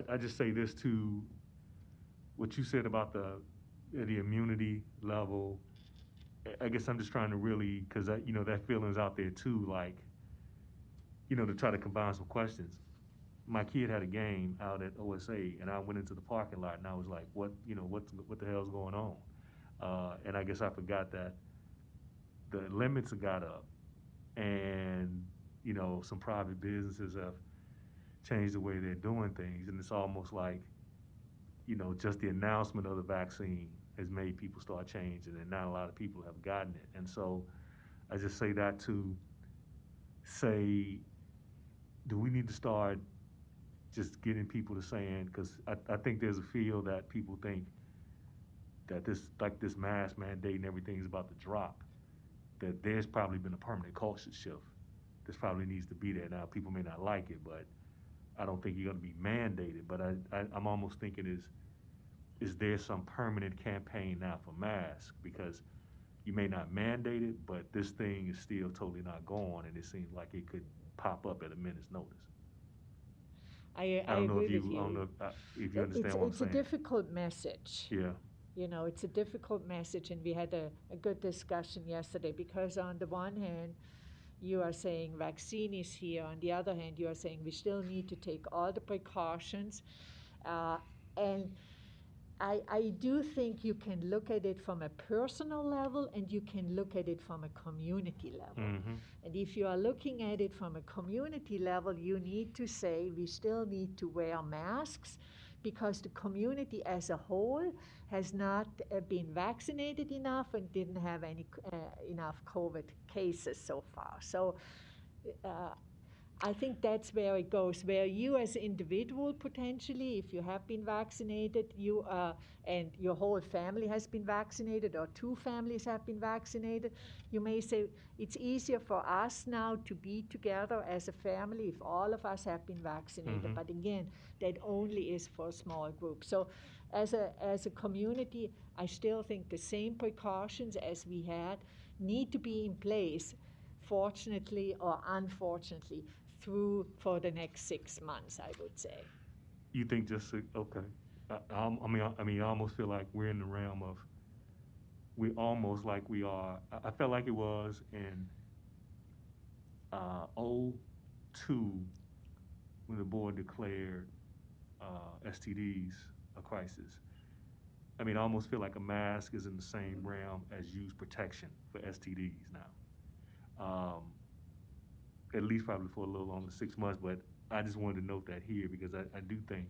I just say this to what you said about the immunity level. I guess I'm just trying to really, because that feeling's out there too, like, to try to combine some questions. My kid had a game out at OSA, and I went into the parking lot, and I was like, what the hell's going on? And I guess I forgot that the limits have got up, and some private businesses have changed the way they're doing things, and it's almost like just the announcement of the vaccine has made people start changing, and not a lot of people have gotten it. And so I just say that to say, do we need to start just getting people to saying, because I think there's a feel that people think that this mask mandate and everything's about to drop, that there's probably been a permanent culture shift. This probably needs to be there now. People may not like it, but I don't think you're going to be mandated. But I'm almost thinking is there some permanent campaign now for masks? Because you may not mandate it, but this thing is still totally not going, and it seems like it could pop up at a minute's notice. I I don't know agree if you, with you. I don't know if you understand what I'm It's saying. a difficult message. Yeah. It's a difficult message, and we had a good discussion yesterday because on the one hand, you are saying vaccine is here. On the other hand, you are saying we still need to take all the precautions. And I do think you can look at it from a personal level and you can look at it from a community level. Mm-hmm. And if you are looking at it from a community level, you need to say we still need to wear masks because the community as a whole has not been vaccinated enough and didn't have any enough COVID cases so far. So I think that's where it goes, where you as an individual potentially, if you have been vaccinated, and your whole family has been vaccinated or two families have been vaccinated, you may say it's easier for us now to be together as a family if all of us have been vaccinated. Mhm. But again, that only is for a small group. So as a community, I still think the same precautions as we had need to be in place, fortunately or unfortunately, for the next 6 months, I would say. You think okay? I almost feel like we're in the realm of we almost like we are. I felt like it was in '02 when the board declared STDs a crisis. I mean, I almost feel like a mask is in the same realm as use protection for STDs now. At least probably for a little longer, 6 months. But I just wanted to note that here because I do think,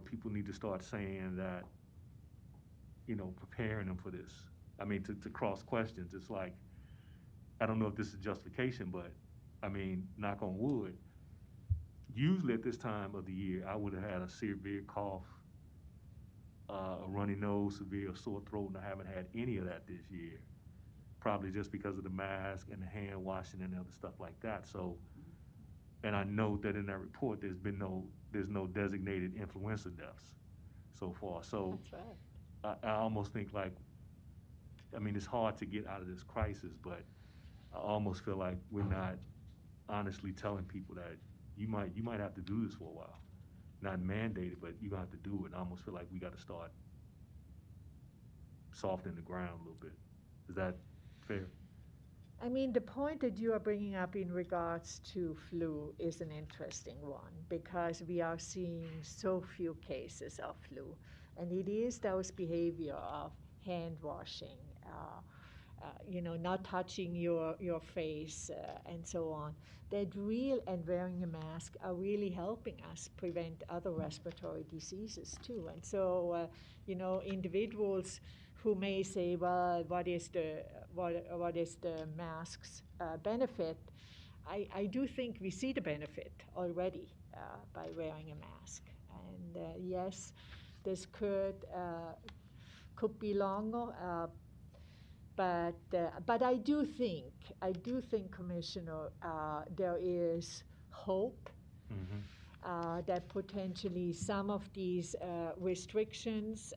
people need to start saying that, preparing them for this. I mean, to cross questions. It's like, I don't know if this is justification, but I mean, knock on wood, usually at this time of the year, I would have had a severe cough, a runny nose, severe sore throat, and I haven't had any of that this year. Probably just because of the mask and the hand washing and other stuff like that. So, and I know that in that report, there's no designated influenza deaths so far. So That's right. I almost think like, I mean, it's hard to get out of this crisis, but I almost feel like we're not honestly telling people that you might have to do this for a while. Not mandated, but you're gonna have to do it. And I almost feel like we got to start softening the ground a little bit. Is that fair? I mean, the point that you are bringing up in regards to flu is an interesting one because we are seeing so few cases of flu. And it is those behavior of hand washing, not touching your face, and so on, and wearing a mask are really helping us prevent other respiratory diseases too. And so, individuals who may say, well, what is the mask's benefit? I do think we see the benefit already by wearing a mask. And yes, this could be longer, but I do think, Commissioner, there is hope that potentially some of these restrictions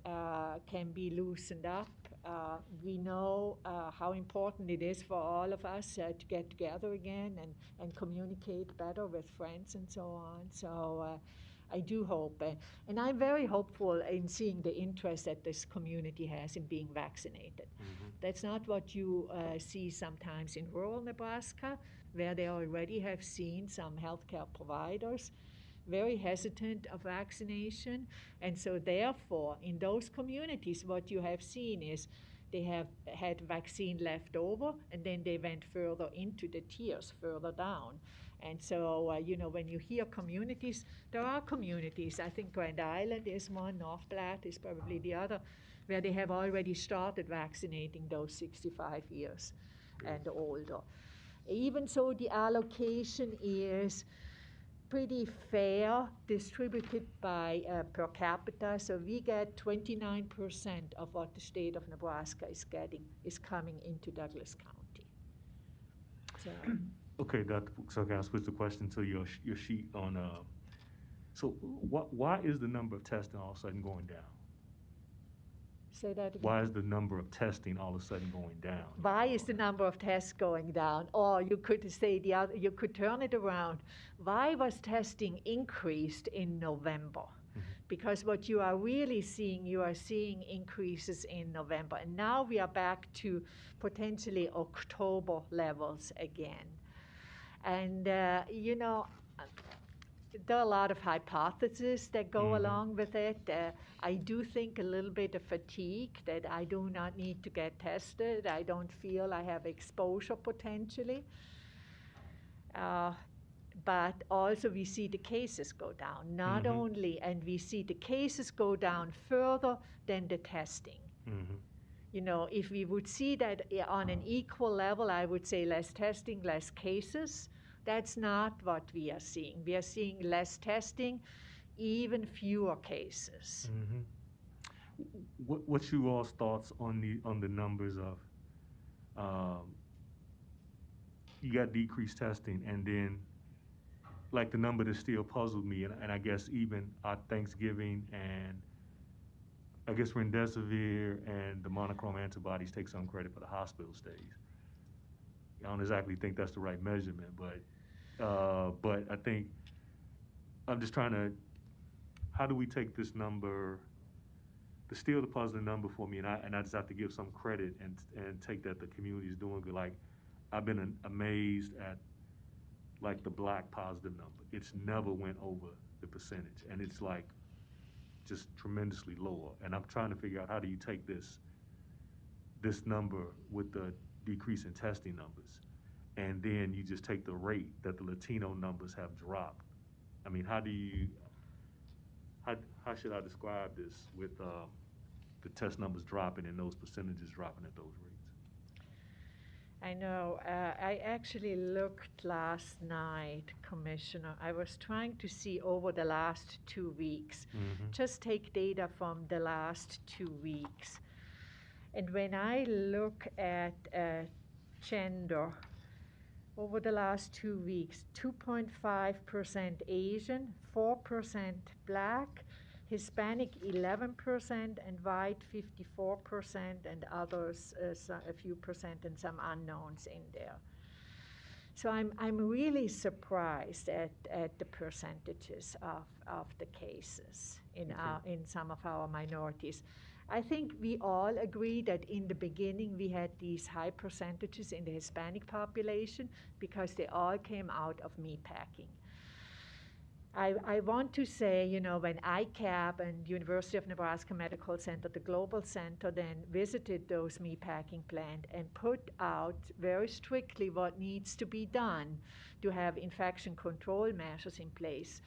can be loosened up. We know how important it is for all of us to get together again and communicate better with friends and so on. So I do hope, and I'm very hopeful in seeing the interest that this community has in being vaccinated. That's not what you see sometimes in rural Nebraska, where they already have seen some healthcare providers very hesitant of vaccination. And so therefore, in those communities, what you have seen is they have had vaccine left over, and then they went further into the tiers, further down. And so, when you hear communities, there are communities, I think Grand Island is one, North Platte is probably the other, where they have already started vaccinating those 65 years and older. Even so, the allocation is pretty fair, distributed by per capita. So we get 29% of what the state of Nebraska is getting is coming into Douglas County. So, Okay, so can I switch the question to your sheet on, so why is the number of testing all of a sudden going down? say that again. Why is the number of testing all of a sudden going down? Why is the number of tests going down? Or you could say you could turn it around. Why was testing increased in November? Because what you are really seeing, you are seeing increases in November. And now we are back to potentially October levels again. And, there are a lot of hypotheses that go along with it. I do think a little bit of fatigue, that I do not need to get tested. I don't feel I have exposure potentially. But also we see the cases go down, not only, and we see the cases go down further than the testing. If we would see that on an equal level, I would say less testing, less cases. That's not what we are seeing. We are seeing less testing, even fewer cases. Mhm. What's you all's thoughts on the numbers of, um, you got decreased testing, and then like the number that still puzzled me, and I guess even our Thanksgiving and I guess remdesivir and the monoclonal antibodies take some credit for the hospital stays. I don't exactly think that's the right measurement, but I think I'm just trying to, how do we take this number, the still the puzzling number for me, and I just have to give some credit and take that the community is doing good. Like I've been amazed at like the black positive number. It's never went over the percentage, and it's like just tremendously lower. And I'm trying to figure out how do you take this number with the decrease in testing numbers, and then you just take the rate that the Latino numbers have dropped. I mean, how should I describe this with the test numbers dropping and those percentages dropping at those rates? I know. I actually looked last night, Commissioner. I was trying to see over the last 2 weeks. Mm-hmm. Just take data from the last 2 weeks. And when I look at gender, over the last 2 weeks, 2.5% Asian, 4% Black, Hispanic 11%, and white 54%, and others a few percent, and some unknowns in there. So I'm really surprised at the percentages of the cases in some of our minorities. I think we all agree that in the beginning we had these high percentages in the Hispanic population because they all came out of meatpacking. I want to say, when ICAP and University of Nebraska Medical Center, the Global Center, then visited those meatpacking plants and put out very strictly what needs to be done to have infection control measures in place.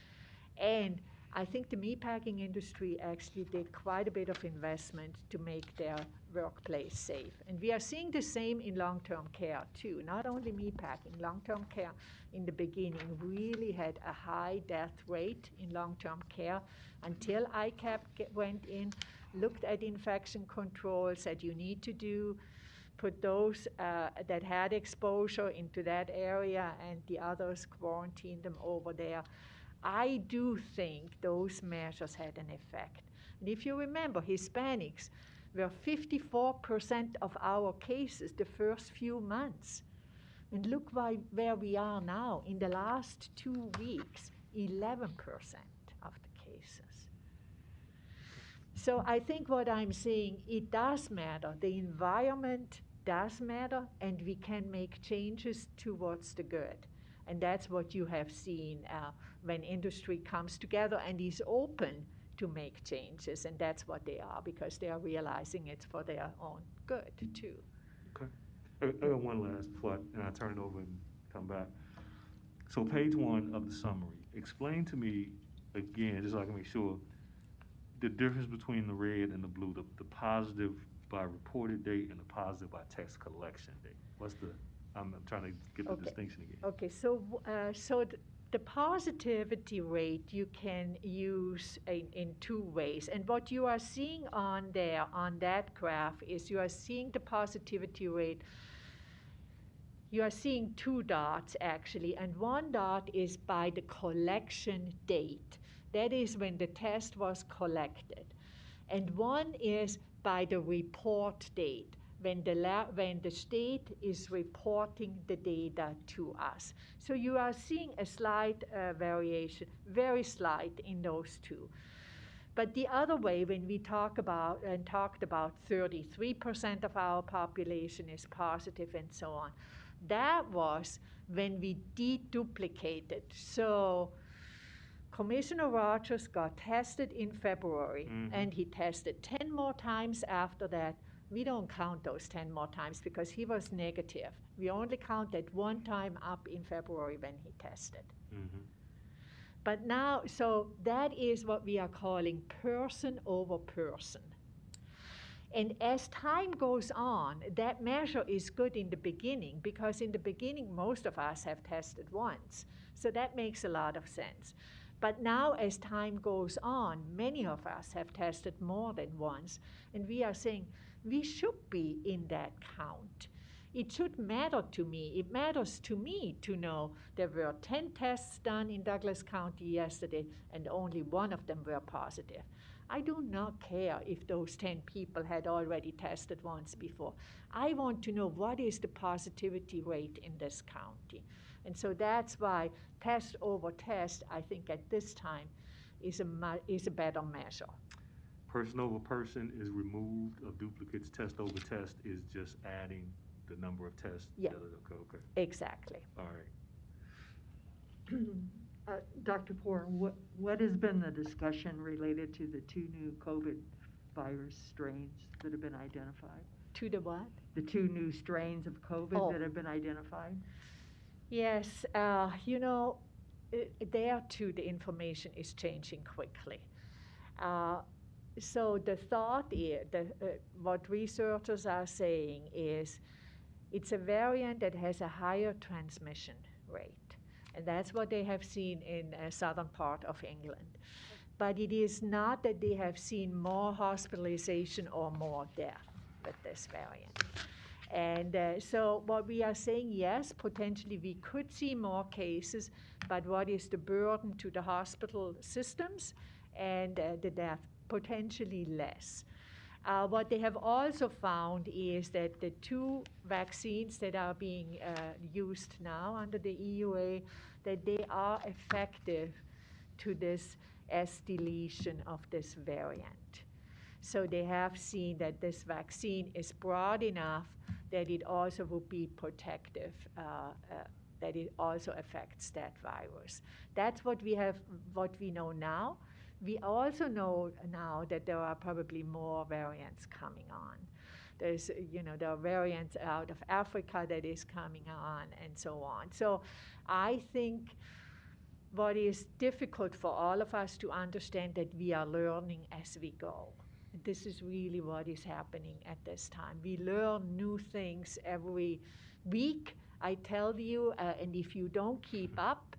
And I think the meatpacking industry actually did quite a bit of investment to make their workplace safe. And we are seeing the same in long-term care too. Not only meatpacking, long-term care in the beginning really had a high death rate in long-term care until ICAP went in, looked at infection control, said you need to put those that had exposure into that area and the others quarantine them over there. I do think those measures had an effect. And if you remember, Hispanics were 54% of our cases the first few months. And look where we are now. In the last 2 weeks, 11% of the cases. So I think what I'm saying, it does matter. The environment does matter, and we can make changes towards the good. And that's what you have seen when industry comes together and is open to make changes. And that's what they are, because they are realizing it's for their own good, too. Okay. I got one last thought, and I'll turn it over and come back. So page 1 of the summary, explain to me, again, just so I can make sure, the difference between the red and the blue, the positive by reported date and the positive by text collection date. I'm trying to get the distinction again. Okay, so the positivity rate you can use in 2 ways. And what you are seeing on there, on that graph, is you are seeing the positivity rate. You are seeing 2 dots, actually, and 1 dot is by the collection date. That is when the test was collected. And 1 is by the report date, when the state is reporting the data to us. So you are seeing a slight variation, very slight in those 2. But the other way, when we talked about 33% of our population is positive and so on, that was when we deduplicated. So Commissioner Rogers got tested in February, and he tested 10 more times after that. We don't count those 10 more times because he was negative. We only counted 1 time up in February when he tested. But now, so that is what we are calling person over person. And as time goes on, that measure is good in the beginning because in the beginning, most of us have tested once. So that makes a lot of sense. But now, as time goes on, many of us have tested more than once. And we are saying we should be in that count. It should matter to me. It matters to me to know there were 10 tests done in Douglas County yesterday and only one of them were positive. I do not care if those 10 people had already tested once before. I want to know what is the positivity rate in this county. And so that's why test over test, I think at this time, is a better measure. Person over person is removed of duplicates, test over test is just adding the number of tests. Yeah. Okay. Exactly. All right. Dr. Poor, what has been the discussion related to the 2 new COVID virus strains that have been identified? To the what? The 2 new strains of COVID that have been identified? Yes, there too the information is changing quickly. So the thought is, what researchers are saying is it's a variant that has a higher transmission rate. And that's what they have seen in southern part of England. But it is not that they have seen more hospitalization or more death with this variant. And so what we are saying, yes, potentially we could see more cases, but what is the burden to the hospital systems and the death? Potentially less. What they have also found is that the 2 vaccines that are being used now under the EUA, that they are effective to this S deletion of this variant. So they have seen that this vaccine is broad enough that it also will be protective, that it also affects that virus. That's what we know now. We also know now that there are probably more variants coming on. There are variants out of Africa that is coming on and so on. So I think what is difficult for all of us to understand that we are learning as we go. This is really what is happening at this time. We learn new things every week, I tell you, and if you don't keep up,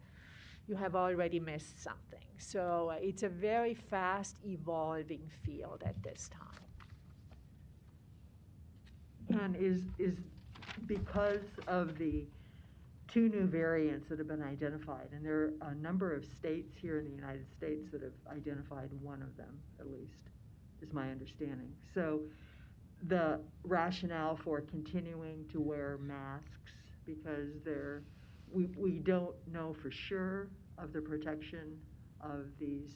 you have already missed something. So it's a very fast evolving field at this time. And is because of the 2 new variants that have been identified, and there are a number of states here in the United States that have identified one of them, at least, is my understanding. So the rationale for continuing to wear masks, because we don't know for sure of the protection of these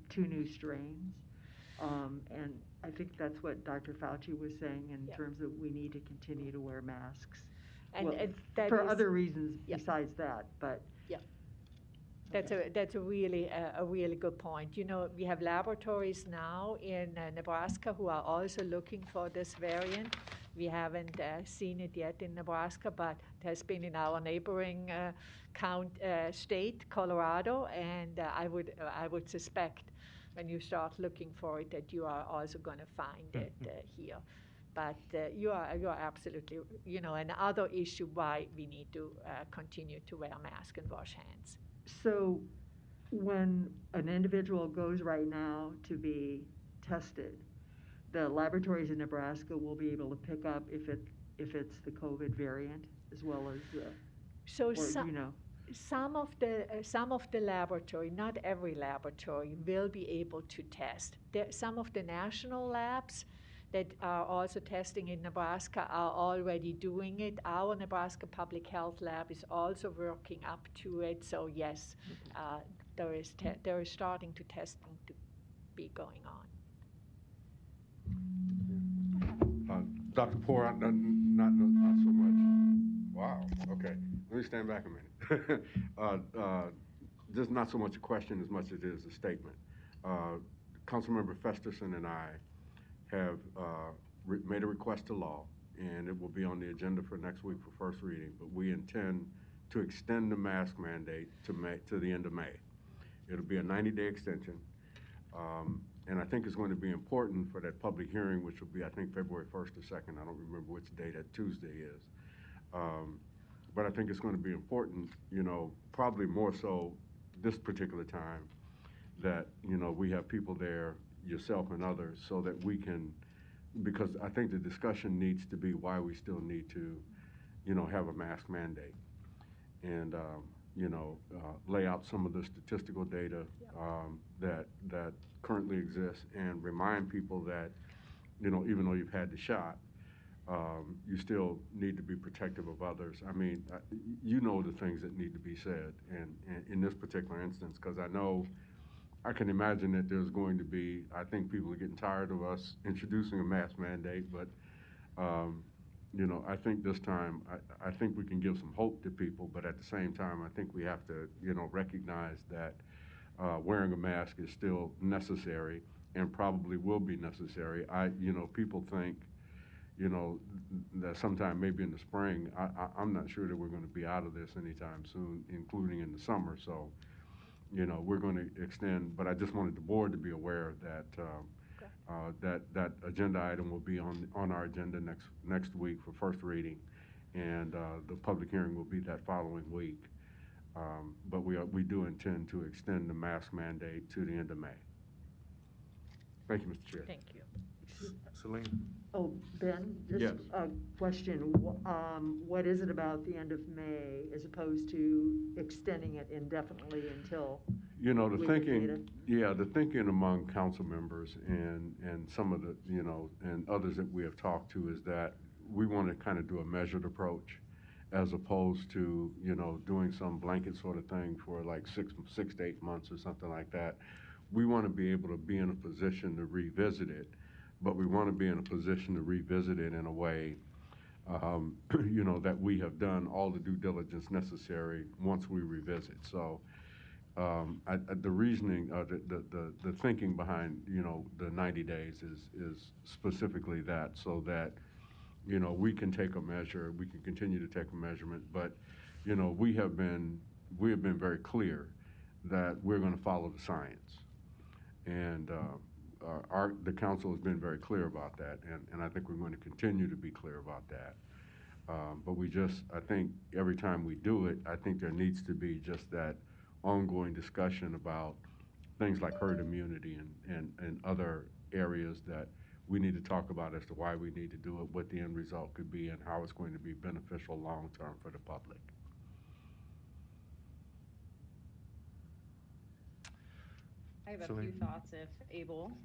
2 new strains. And I think that's what Dr. Fauci was saying in terms of we need to continue to wear masks. And well, that for is, other reasons besides that, but. Yeah. That's a really good point. We have laboratories now in Nebraska who are also looking for this variant. We haven't seen it yet in Nebraska, but it has been in our neighboring state, Colorado, and I would suspect when you start looking for it that you are also going to find it here. But you are absolutely, another issue why we need to continue to wear a mask and wash hands. So when an individual goes right now to be tested, the laboratories in Nebraska will be able to pick up if it's the COVID variant as well as Some of the laboratory, not every laboratory, will be able to test. Some of the national labs that are also testing in Nebraska are already doing it. Our Nebraska Public Health Lab is also working up to it. So yes, there is starting to testing to be going on. Dr. Poor, not so much. Wow. Okay. Let me stand back a minute. This is not so much a question as much as it is a statement. Councilmember Festerson and I have made a request to law, and it will be on the agenda for next week for first reading, but we intend to extend the mask mandate to the end of May. It'll be a 90-day extension. And I think it's going to be important for that public hearing, which will be, I think, February 1st or 2nd. I don't remember which day that Tuesday is. But I think it's going to be important, you know, probably more so this particular time, that, you know, we have people there, yourself and others, so that we can, because I think the discussion needs to be why we still need to, you know, have a mask mandate. And, you know, lay out some of the statistical data that currently exists, and remind people that, you know, even though you've had the shot, you still need to be protective of others. I mean, you know the things that need to be said, and in this particular instance, because I can imagine that there's going to be, I think people are getting tired of us introducing a mask mandate, but, you know, I think this time, I think we can give some hope to people, but at the same time, I think we have to, you know, recognize that wearing a mask is still necessary and probably will be necessary. You know, people think, you know, that sometime maybe in the spring, I'm not sure that we're going to be out of this anytime soon, including in the summer. So, you know, we're going to extend, but I just wanted the board to be aware that that agenda item will be on our agenda next week for first reading, and the public hearing will be that following week. But we do intend to extend the mask mandate to the end of May. Thank you, Mr. Chair. Thank you. Celine? Oh, Ben, Yes. just a question. What is it about the end of May as opposed to extending it indefinitely until? You know, the we thinking, review it? yeah, the thinking among council members and some of the, you know, and others that we have talked to is that we want to kind of do a measured approach, as opposed to, you know, doing some blanket sort of thing for like six to 8 months or something like that. We want to be able to be in a position to revisit it, but we want to be in a position to revisit it in a way, you know, that we have done all the due diligence necessary once we revisit. So the reasoning, the thinking behind, you know, the 90 days is specifically that, so that, you know, we can take a measure, we can continue to take a measurement, but, you know, we have been very clear that we're going to follow the science. And the council has been very clear about that, and I think we're going to continue to be clear about that. But I think every time we do it, I think there needs to be just that ongoing discussion about things like herd immunity and other areas that we need to talk about as to why we need to do it, what the end result could be, and how it's going to be beneficial long-term for the public. I have a Celine? few thoughts, if able,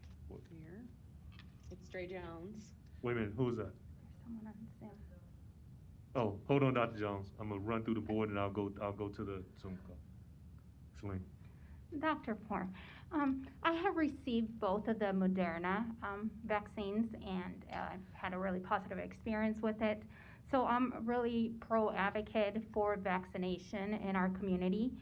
here. It's Dre Jones. Wait a minute, who's that? Someone on Zoom. Oh, hold on, Dr. Jones. I'm gonna run through the board and I'll go to the Zoom call. Celine? Dr. Poor, I have received both of the Moderna vaccines, and I've had a really positive experience with it. So I'm really pro-advocate for vaccination in our community.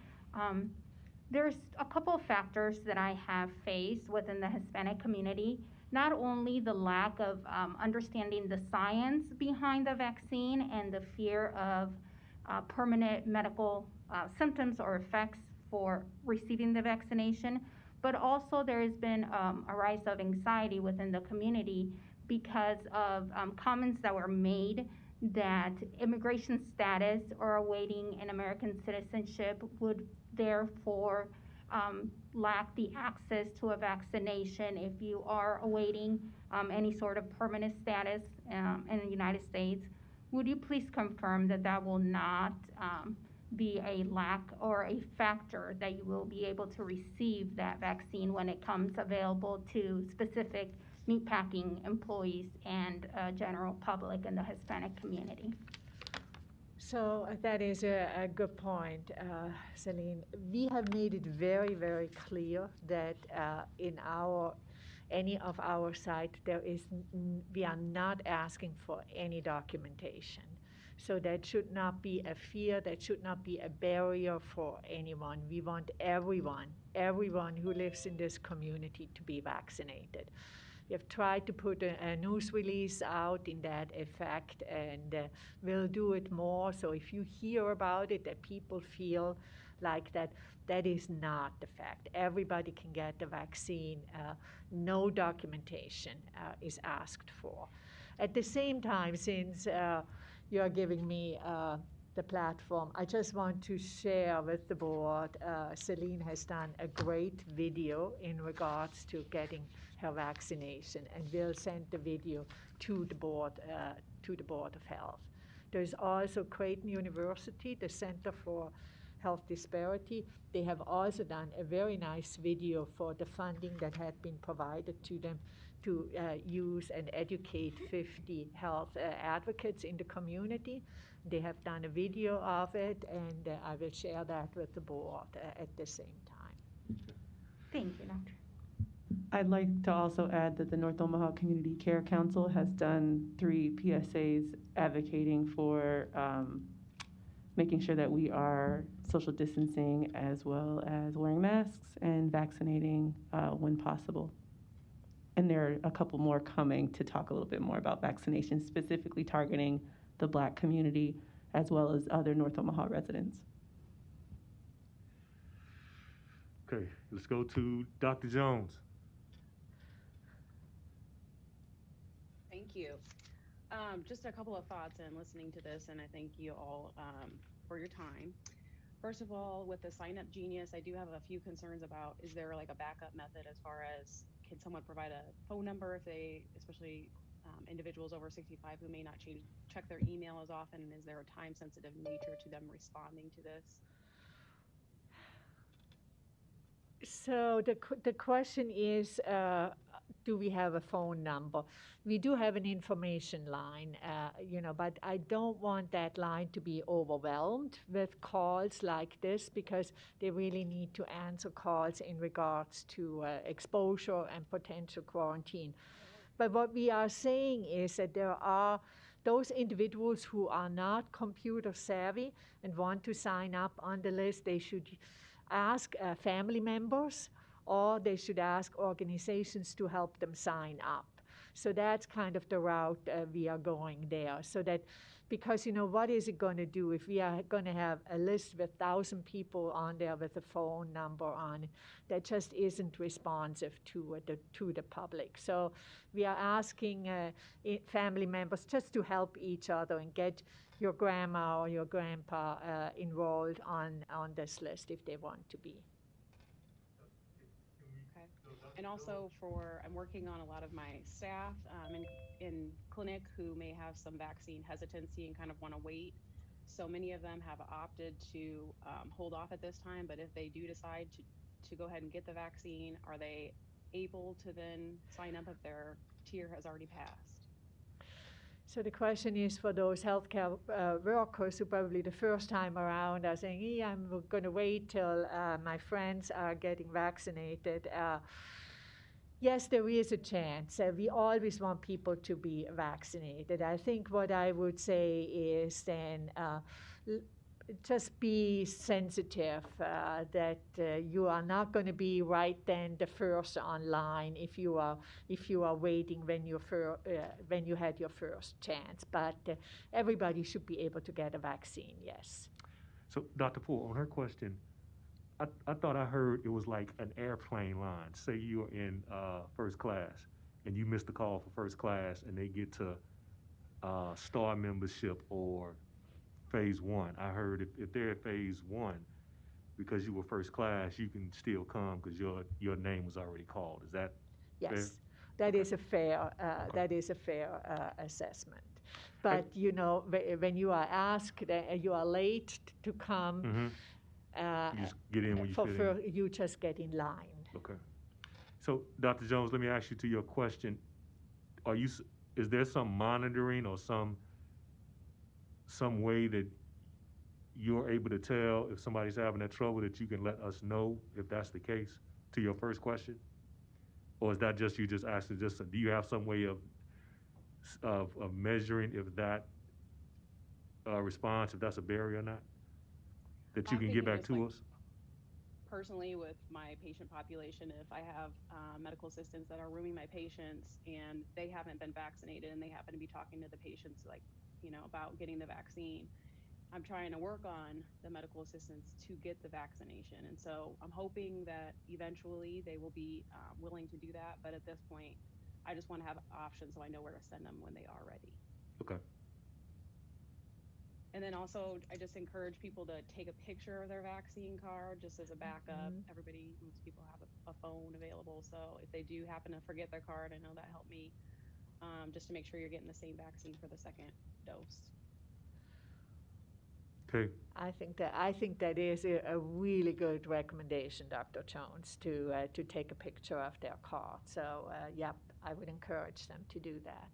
There's a couple of factors that I have faced within the Hispanic community. Not only the lack of understanding the science behind the vaccine and the fear of permanent medical symptoms or effects for receiving the vaccination, but also there has been a rise of anxiety within the community because of comments that were made that immigration status or awaiting an American citizenship would therefore lack the access to a vaccination if you are awaiting any sort of permanent status in the United States. Would you please confirm that that will not be a lack or a factor that you will be able to receive that vaccine when it comes available to specific meatpacking employees and general public in the Hispanic community? So that is a good point, Celine. We have made it very, very clear that in any of our site, we are not asking for any documentation. So that should not be a fear, that should not be a barrier for anyone. We want everyone who lives in this community to be vaccinated. We have tried to put a news release out in that effect, and we'll do it more. So if you hear about it, that people feel like that is not the fact. Everybody can get the vaccine. No documentation is asked for. At the same time, since you are giving me the platform, I just want to share with the board, Celine has done a great video in regards to getting her vaccination, and we'll send the video to the Board of Health. There's also Creighton University, the Center for Health Disparity. They have also done a very nice video for the funding that had been provided to them to use and educate 50 health advocates in the community. They have done a video of it, and I will share that with the board at the same time. Thank you, Doctor. I'd like to also add that the North Omaha Community Care Council has done 3 PSAs advocating for making sure that we are social distancing as well as wearing masks and vaccinating when possible. And there are a couple more coming to talk a little bit more about vaccination, specifically targeting the Black community as well as other North Omaha residents. Okay, let's go to Dr. Jones. Thank you. Just a couple of thoughts in listening to this, and I thank you all for your time. First of all, with the Sign Up Genius, I do have a few concerns about, is there like a backup method as far as, can someone provide a phone number if they, especially individuals over 65 who may not check their email as often, and is there a time-sensitive nature to them responding to this? So the question is, do we have a phone number? We do have an information line, but I don't want that line to be overwhelmed with calls like this, because they really need to answer calls in regards to exposure and potential quarantine. But what we are saying is that there are those individuals who are not computer savvy and want to sign up on the list. They should ask family members, or they should ask organizations to help them sign up. So that's kind of the route we are going there. So that, because what is it going to do if we are going to have a list with 1,000 people on there with a phone number on it that just isn't responsive to the public. So we are asking family members just to help each other and get your grandma or your grandpa enrolled on this list if they want to be. Okay. And also I'm working on a lot of my staff in clinic who may have some vaccine hesitancy and kind of want to wait. So many of them have opted to hold off at this time, but if they do decide to go ahead and get the vaccine, are they able to then sign up if their tier has already passed? So the question is for those healthcare workers who probably the first time around are saying, yeah, I'm going to wait till my friends are getting vaccinated. Yes, there is a chance. We always want people to be vaccinated. I think what I would say is then just be sensitive that you are not going to be right then the first online if you are waiting when you had your first chance. But everybody should be able to get a vaccine. Yes. So, Dr. Poole, on her question, I thought I heard it was like an airplane line. Say you're in first class and you missed the call for first class, and they get to star membership or phase 1. I heard if they're at phase 1, because you were first class, you can still come because your name was already called. Is that yes? Fair? That Okay. is a fair Okay. that is a fair assessment. But when you are asked, you are late to come. Mm-hmm. You just get in when you fit in. You just get in line. Okay. So, Dr. Jones, let me ask you to your question. Is there some monitoring or some way that you're able to tell if somebody's having that trouble, that you can let us know if that's the case, to your first question? Or is that just you just asking, do you have some way of measuring if that response, if that's a barrier or not, that you can get back to us? personally, with my patient population, if I have medical assistants that are rooming my patients and they haven't been vaccinated and they happen to be talking to the patients, like, about getting the vaccine, I'm trying to work on the medical assistants to get the vaccination. And so I'm hoping that eventually they will be willing to do that. But at this point, I just want to have options so I know where to send them when they are ready. Okay. And then also, I just encourage people to take a picture of their vaccine card just as a backup. Most people have a phone available. So if they do happen to forget their card, I know that helped me, just to make sure you're getting the same vaccine for the second dose. Okay. I think that is a really good recommendation, Dr. Jones, to take a picture of their card. So, yep, I would encourage them to do that.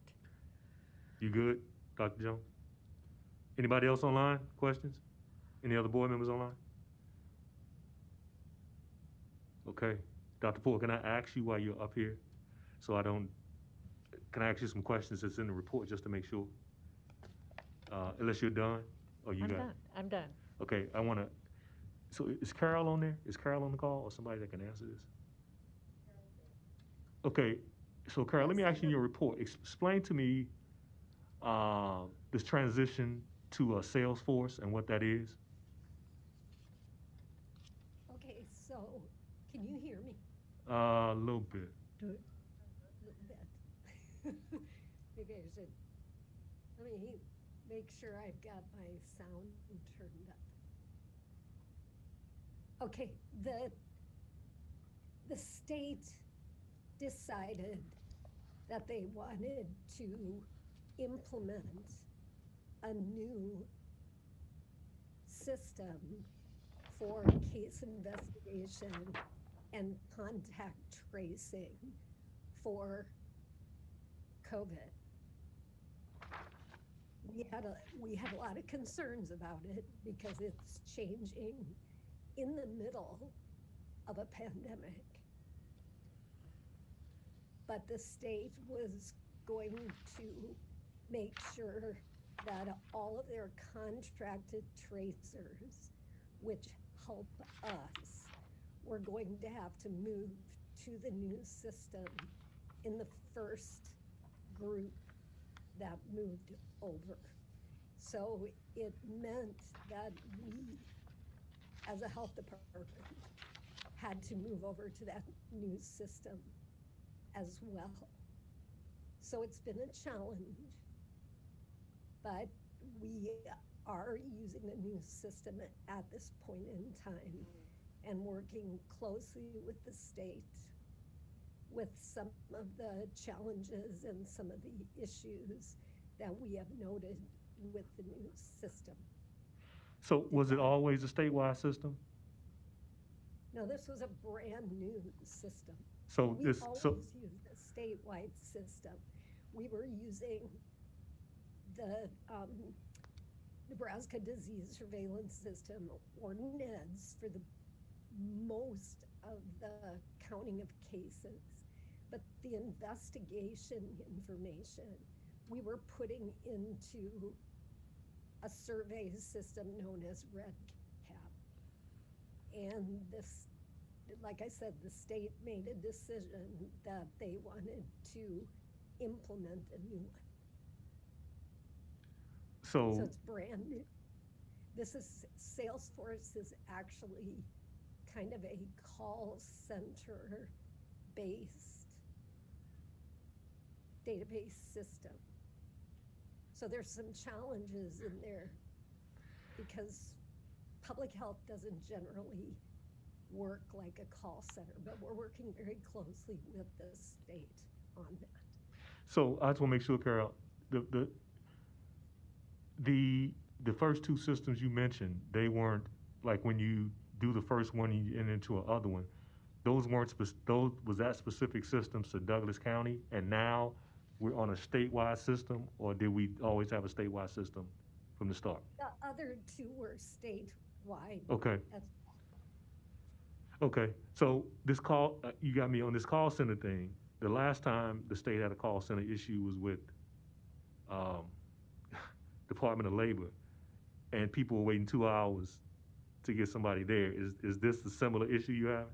You good, Dr. Jones? Anybody else online? Questions? Any other board members online? Okay. Dr. Poole, can I ask you while you're up here, can I ask you some questions that's in the report just to make sure? Unless you're done, or you got it? I'm done. Okay, so is Carol on there? Is Carol on the call, or somebody that can answer this? Okay, so Carol, let me ask you in your report, explain to me this transition to Salesforce and what that is. Okay, so can you hear me? A little bit. A little bit. Maybe I should, let me make sure I've got my sound turned up. Okay, the state decided that they wanted to implement a new system for case investigation and contact tracing for COVID. We had a lot of concerns about it because it's changing in the middle of a pandemic. But the state was going to make sure that all of their contracted tracers, which help us, were going to have to move to the new system in the first group that moved over. So it meant that we, as a health department, had to move over to that new system as well. So it's been a challenge, but we are using the new system at this point in time and working closely with the state with some of the challenges and some of the issues that we have noted with the new system. So was it always a statewide system? No, this was a brand new system. So we always used a statewide system. We were using the Nebraska Disease Surveillance System, or NEDS, for the most of the counting of cases. But the investigation information we were putting into a survey system known as RedCap. And this, like I said, the state made a decision that they wanted to implement a new one. So it's brand new. This is, Salesforce is actually kind of a call center based database system. So there's some challenges in there because public health doesn't generally work like a call center, but we're working very closely with the state on that. So I just want to make sure, Carol, the first two systems you mentioned, they weren't like when you do the first one and you enter into another one. Those weren't was that specific systems to Douglas County, and now we're on a statewide system, or did we always have a statewide system from the start? The other two were statewide. Okay. Okay. So this call, you got me on this call center thing. The last time the state had a call center issue was with Department of Labor, and people were waiting 2 hours to get somebody there. Is this a similar issue you have?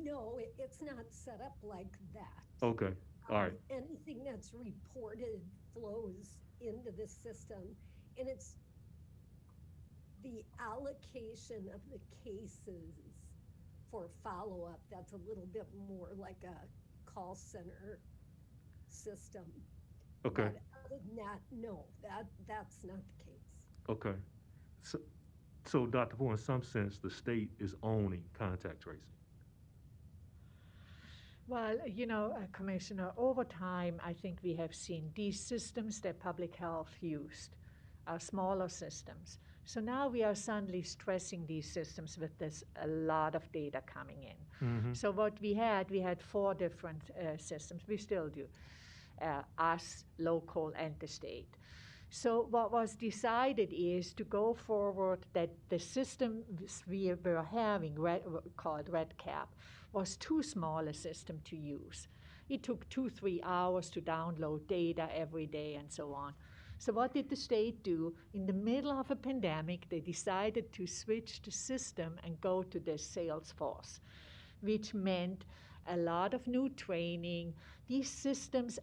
No, it's not set up like that. Okay, all right, Anything that's reported flows into the system, and it's the allocation of the cases for follow-up that's a little bit more like a call center system. okay, But other than that, no, that's not the case. okay. So, so Dr. Poole, in some sense, the state is owning contact tracing. Well, Commissioner, over time, I think we have seen these systems that public health used are smaller systems. So now we are suddenly stressing these systems with this a lot of data coming in. Mm-hmm. So what we had 4 different systems. We still do, us, local, and the state. So what was decided is to go forward that the system we were having, called RedCap, was too small a system to use. It took 2-3 hours to download data every day and so on. So what did the state do? In the middle of a pandemic, they decided to switch the system and go to the Salesforce, which meant a lot of new training. These systems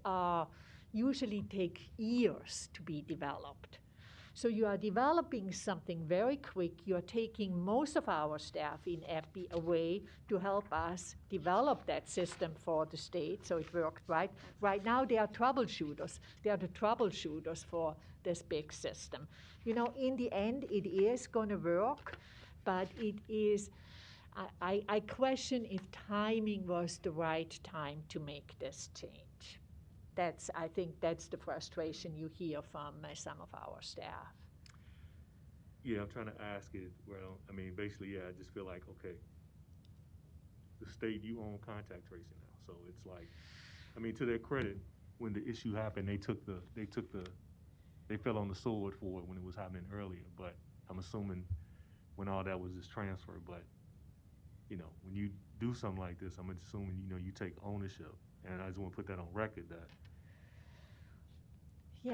usually take years to be developed. So you are developing something very quick. You are taking most of our staff in FB away to help us develop that system for the state, so it worked right. Right now, they are troubleshooters. They are the troubleshooters for this big system. In the end, it is going to work, but it is. I question if timing was the right time to make this change. I think that's the frustration you hear from some of our staff. Yeah, I'm trying to ask it. Well, I mean, basically, yeah, I just feel like, okay, the state, you own contact tracing now. So it's like, I mean, to their credit, when the issue happened, they fell on the sword for it when it was happening earlier. But I'm assuming when all that was just transferred. But, when you do something like this, I'm assuming, you take ownership. And I just want to put that on record that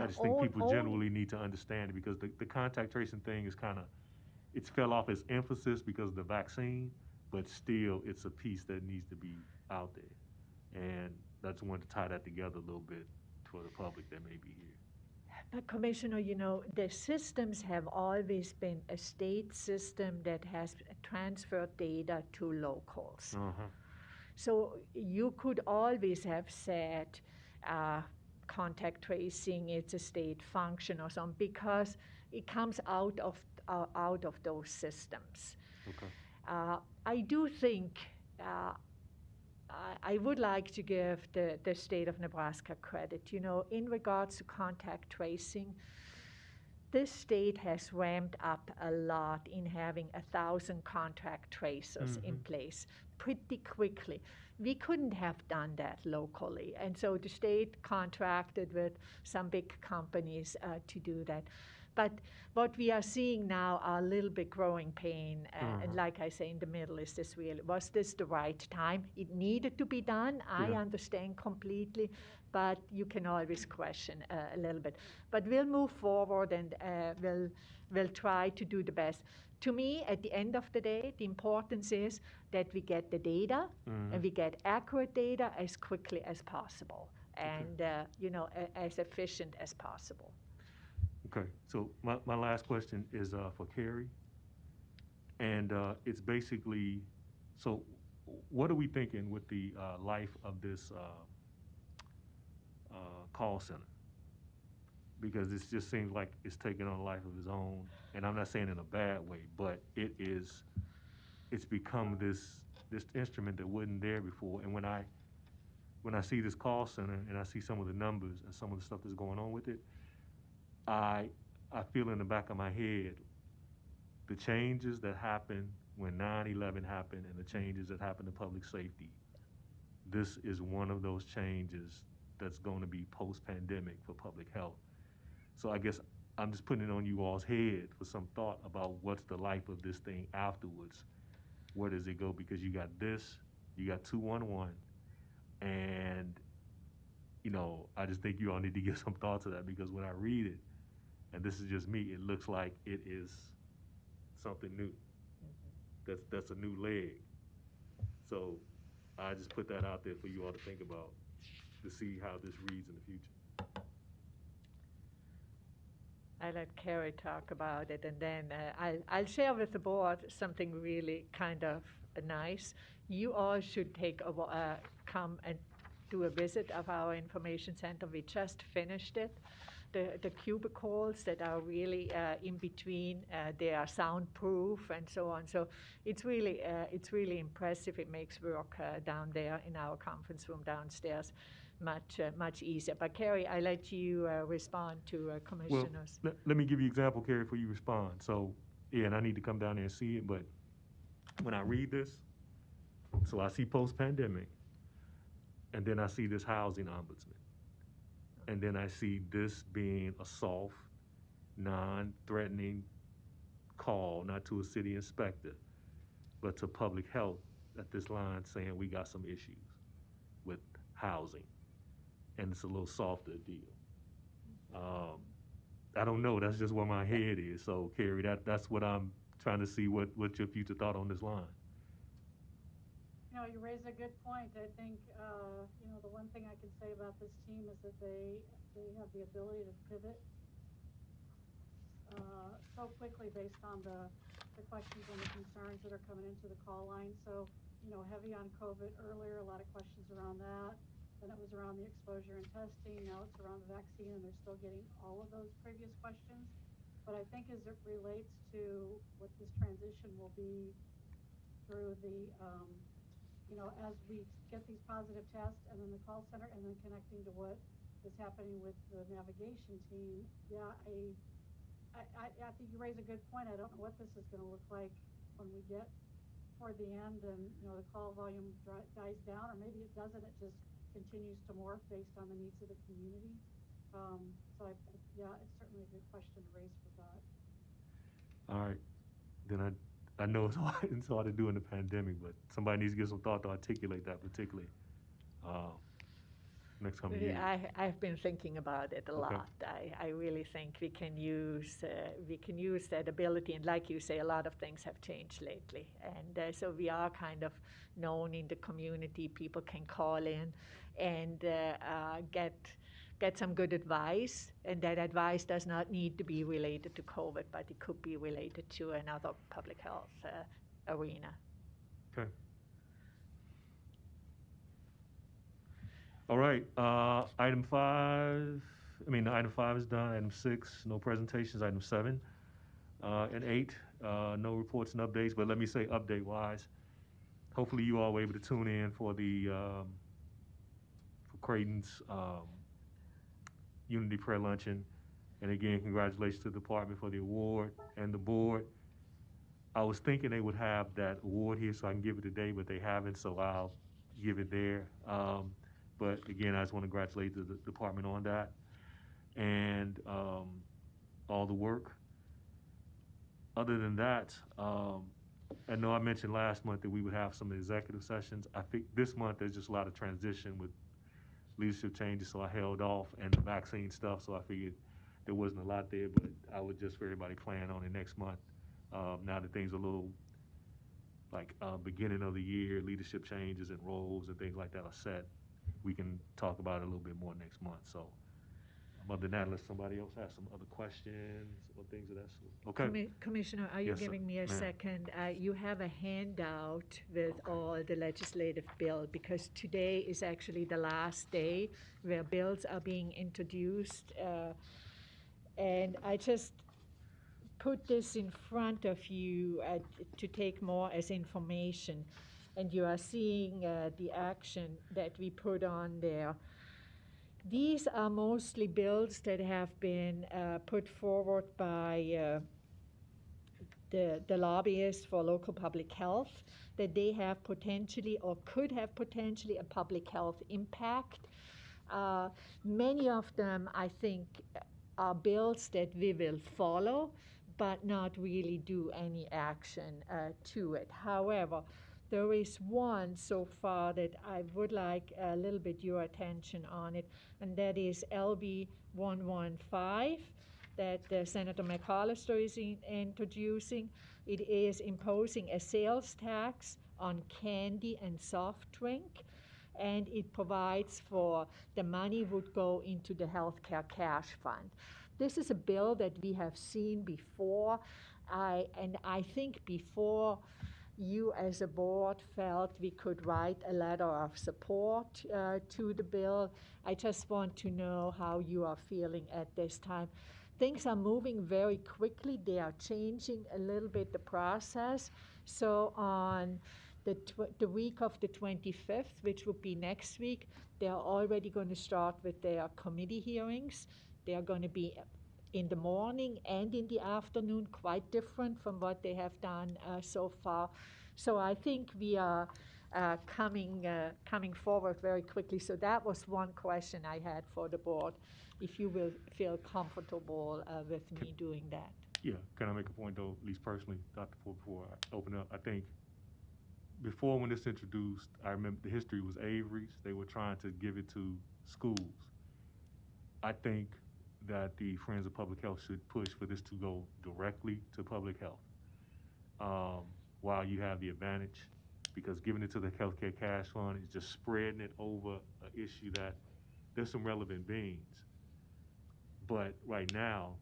I just think people generally need to understand it, because the contact tracing thing is it's fell off its emphasis because of the vaccine, but still it's a piece that needs to be out there. And I just wanted to tie that together a little bit for the public that may be here. But Commissioner, the systems have always been a state system that has transferred data to locals. Uh-huh. So you could always have said contact tracing, it's a state function or something, because it comes out of those systems. Okay. I do think I would like to give the state of Nebraska credit. In regards to contact tracing, this state has ramped up a lot in having 1,000 contact tracers in place pretty quickly. We couldn't have done that locally. And so the state contracted with some big companies to do that. But what we are seeing now are a little bit growing pain. And like I say, in the middle, was this the right time? It needed to be done. I understand completely, but you can always question a little bit. But we'll move forward, and we'll try to do the best. To me, at the end of the day, the importance is that we get the data and we get accurate data as quickly as possible, and as efficient as possible. Okay, so my last question is for Carrie. And it's basically, so what are we thinking with the life of this call center? Because this just seems like it's taking on a life of its own. And I'm not saying in a bad way, but it's become this instrument that wasn't there before. And when I see this call center and I see some of the numbers and some of the stuff that's going on with it, I feel in the back of my head the changes that happened when 9/11 happened and the changes that happened to public safety. This is one of those changes that's going to be post-pandemic for public health. So I guess I'm just putting it on you all's head for some thought about what's the life of this thing afterwards. Where does it go? Because you got this, you got 211, and I just think you all need to give some thought to that, because when I read it, and this is just me, it looks like it is something new. That's a new leg. So I just put that out there for you all to think about, to see how this reads in the future. I let Carrie talk about it, and then I'll share with the board something really kind of nice. You all should come and do a visit of our information center. We just finished it. The cubicles that are really in between, they are soundproof and so on. So it's really impressive. It makes work down there in our conference room downstairs much easier. But Carrie, I let you respond to commissioners. Well, let me give you an example, Carrie, before you respond. So, yeah, and I need to come down there and see it, but when I read this, so I see post-pandemic, and then I see this housing ombudsman, and then I see this being a soft, non-threatening call, not to a city inspector, but to public health at this line saying we got some issues with housing, and it's a little softer deal. I don't know. That's just where my head is. So, Carrie, that's what I'm trying to see. What your future thought on this line? You know, you raise a good point. I think, the one thing I can say about this team is that they have the ability to pivot so quickly based on the questions and the concerns that are coming into the call line. So, heavy on COVID earlier, a lot of questions around that. Then it was around the exposure and testing. Now it's around the vaccine, and they're still getting all of those previous questions. But I think as it relates to what this transition will be through the, as we get these positive tests and then the call center and then connecting to what is happening with the navigation team, yeah, I think you raise a good point. I don't know what this is going to look like when we get toward the end and, the call volume dies down, or maybe it doesn't. It just continues to morph based on the needs of the community. So, yeah, it's certainly a good question to raise for thought. All right. Then I know it's hard to do in the pandemic, but somebody needs to give some thought to articulate that particularly next coming year. I've been thinking about it a lot. I really think we can use that ability, and like you say, a lot of things have changed lately, and so we are kind of known in the community. People can call in and get some good advice, and that advice does not need to be related to COVID, but it could be related to another public health arena. Okay. All right. Item 5 is done. Item 6, no presentations. Item 7 and 8, no reports and updates. But let me say, update-wise, hopefully you all were able to tune in for the for Creighton's Unity Prayer Luncheon. And again, congratulations to the department for the award and the board. I was thinking they would have that award here so I can give it today, but they haven't, so I'll give it there. But again, I just want to congratulate the department on that and all the work. Other than that, I know I mentioned last month that we would have some executive sessions. I think this month there's just a lot of transition with leadership changes, so I held off, and the vaccine stuff, so I figured there wasn't a lot there, but I would just for everybody plan on it next month. Now that things are a little like beginning of the year, leadership changes and roles and things like that are set, we can talk about it a little bit more next month. So other than that, unless somebody else has some other questions or things of that sort. Okay. Commissioner, are you Yes, giving me a ma'am. second? You have a handout with all the legislative bill, because today is actually the last day where bills are being introduced. And I just put this in front of you to take more as information. And you are seeing the action that we put on there. These are mostly bills that have been put forward by the lobbyists for local public health, that they have potentially or could have potentially a public health impact. Many of them, I think, are bills that we will follow, but not really do any action to it. However, there is one so far that I would like a little bit your attention on it, and that is LB 115. that Senator McAllister is introducing. It is imposing a sales tax on candy and soft drink, and it provides for the money would go into the healthcare cash fund. This is a bill that we have seen before, and I think before you as a board felt we could write a letter of support to the bill. I just want to know how you are feeling at this time. Things are moving very quickly. They are changing a little bit the process. So on the week of the 25th, which would be next week, they are already going to start with their committee hearings. They are going to be in the morning and in the afternoon, quite different from what they have done so far. So I think we are coming forward very quickly. So that was one question I had for the board, if you will feel comfortable with me doing that. Yeah, can I make a point though, at least personally, Dr. Ford, before I open up? I think before when this introduced, I remember the history was Avery's. They were trying to give it to schools. I think that the Friends of Public Health should push for this to go directly to public health. While you have the advantage, because giving it to the healthcare cash fund is just spreading it over an issue that there's some relevant beings. But right now,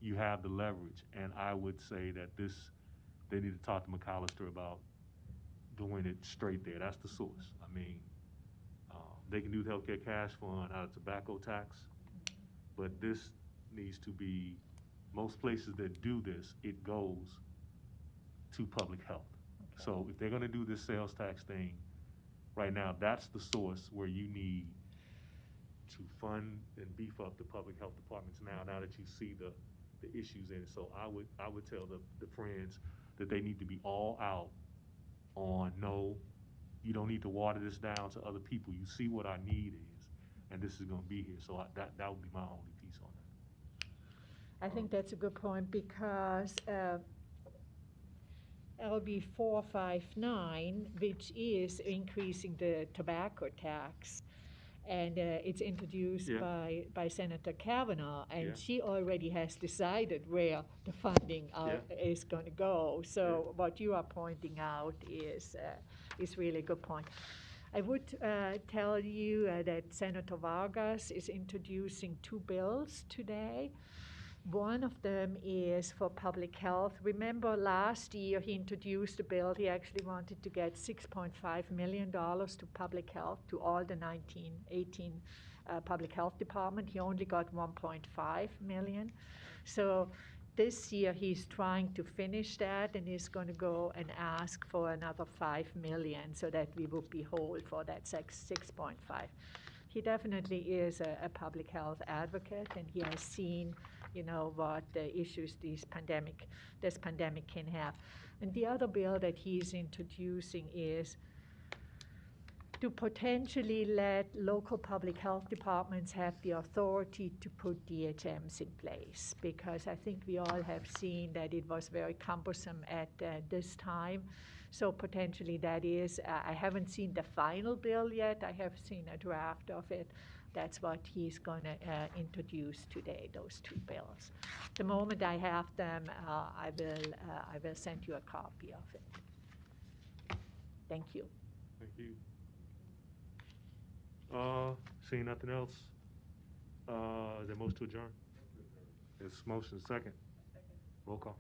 you have the leverage, and I would say that they need to talk to McAllister about doing it straight there. That's the source. I mean, they can do the healthcare cash fund out of tobacco tax, but this needs to be, most places that do this, it goes to public health. Okay. So if they're gonna do this sales tax thing, right now, that's the source where you need to fund and beef up the public health departments now that you see the issues in it. So I would tell the Friends that they need to be all out on, no, you don't need to water this down to other people. You see what our need is, and this is going to be here. So that would be my only piece on that. I think that's a good point, because LB 459, which is increasing the tobacco tax, and it's introduced by Senator Kavanaugh, and she already has decided where the funding is going to go. So what you are pointing out is really a good point. I would tell you that Senator Vargas is introducing two bills today. One of them is for public health. Remember last year he introduced a bill. He actually wanted to get $6.5 million to public health, to all the 18 public health department. He only got 1.5 million. So this year he's trying to finish that, and he's going to go and ask for another 5 million so that we will be whole for that 6.5. He definitely is a public health advocate, and he has seen, what the issues this pandemic can have. And the other bill that he's introducing is to potentially let local public health departments have the authority to put DHMs in place, because I think we all have seen that it was very cumbersome at this time. So potentially that is, I haven't seen the final bill yet. I have seen a draft of it. That's what he's going to introduce today, those two bills. The moment I have them, I will send you a copy of it. Thank you. Thank you. Seeing nothing else, is there motion to adjourn? It's motion second. Roll call.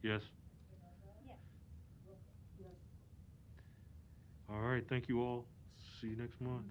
Yes. All right, thank you all. See you next month.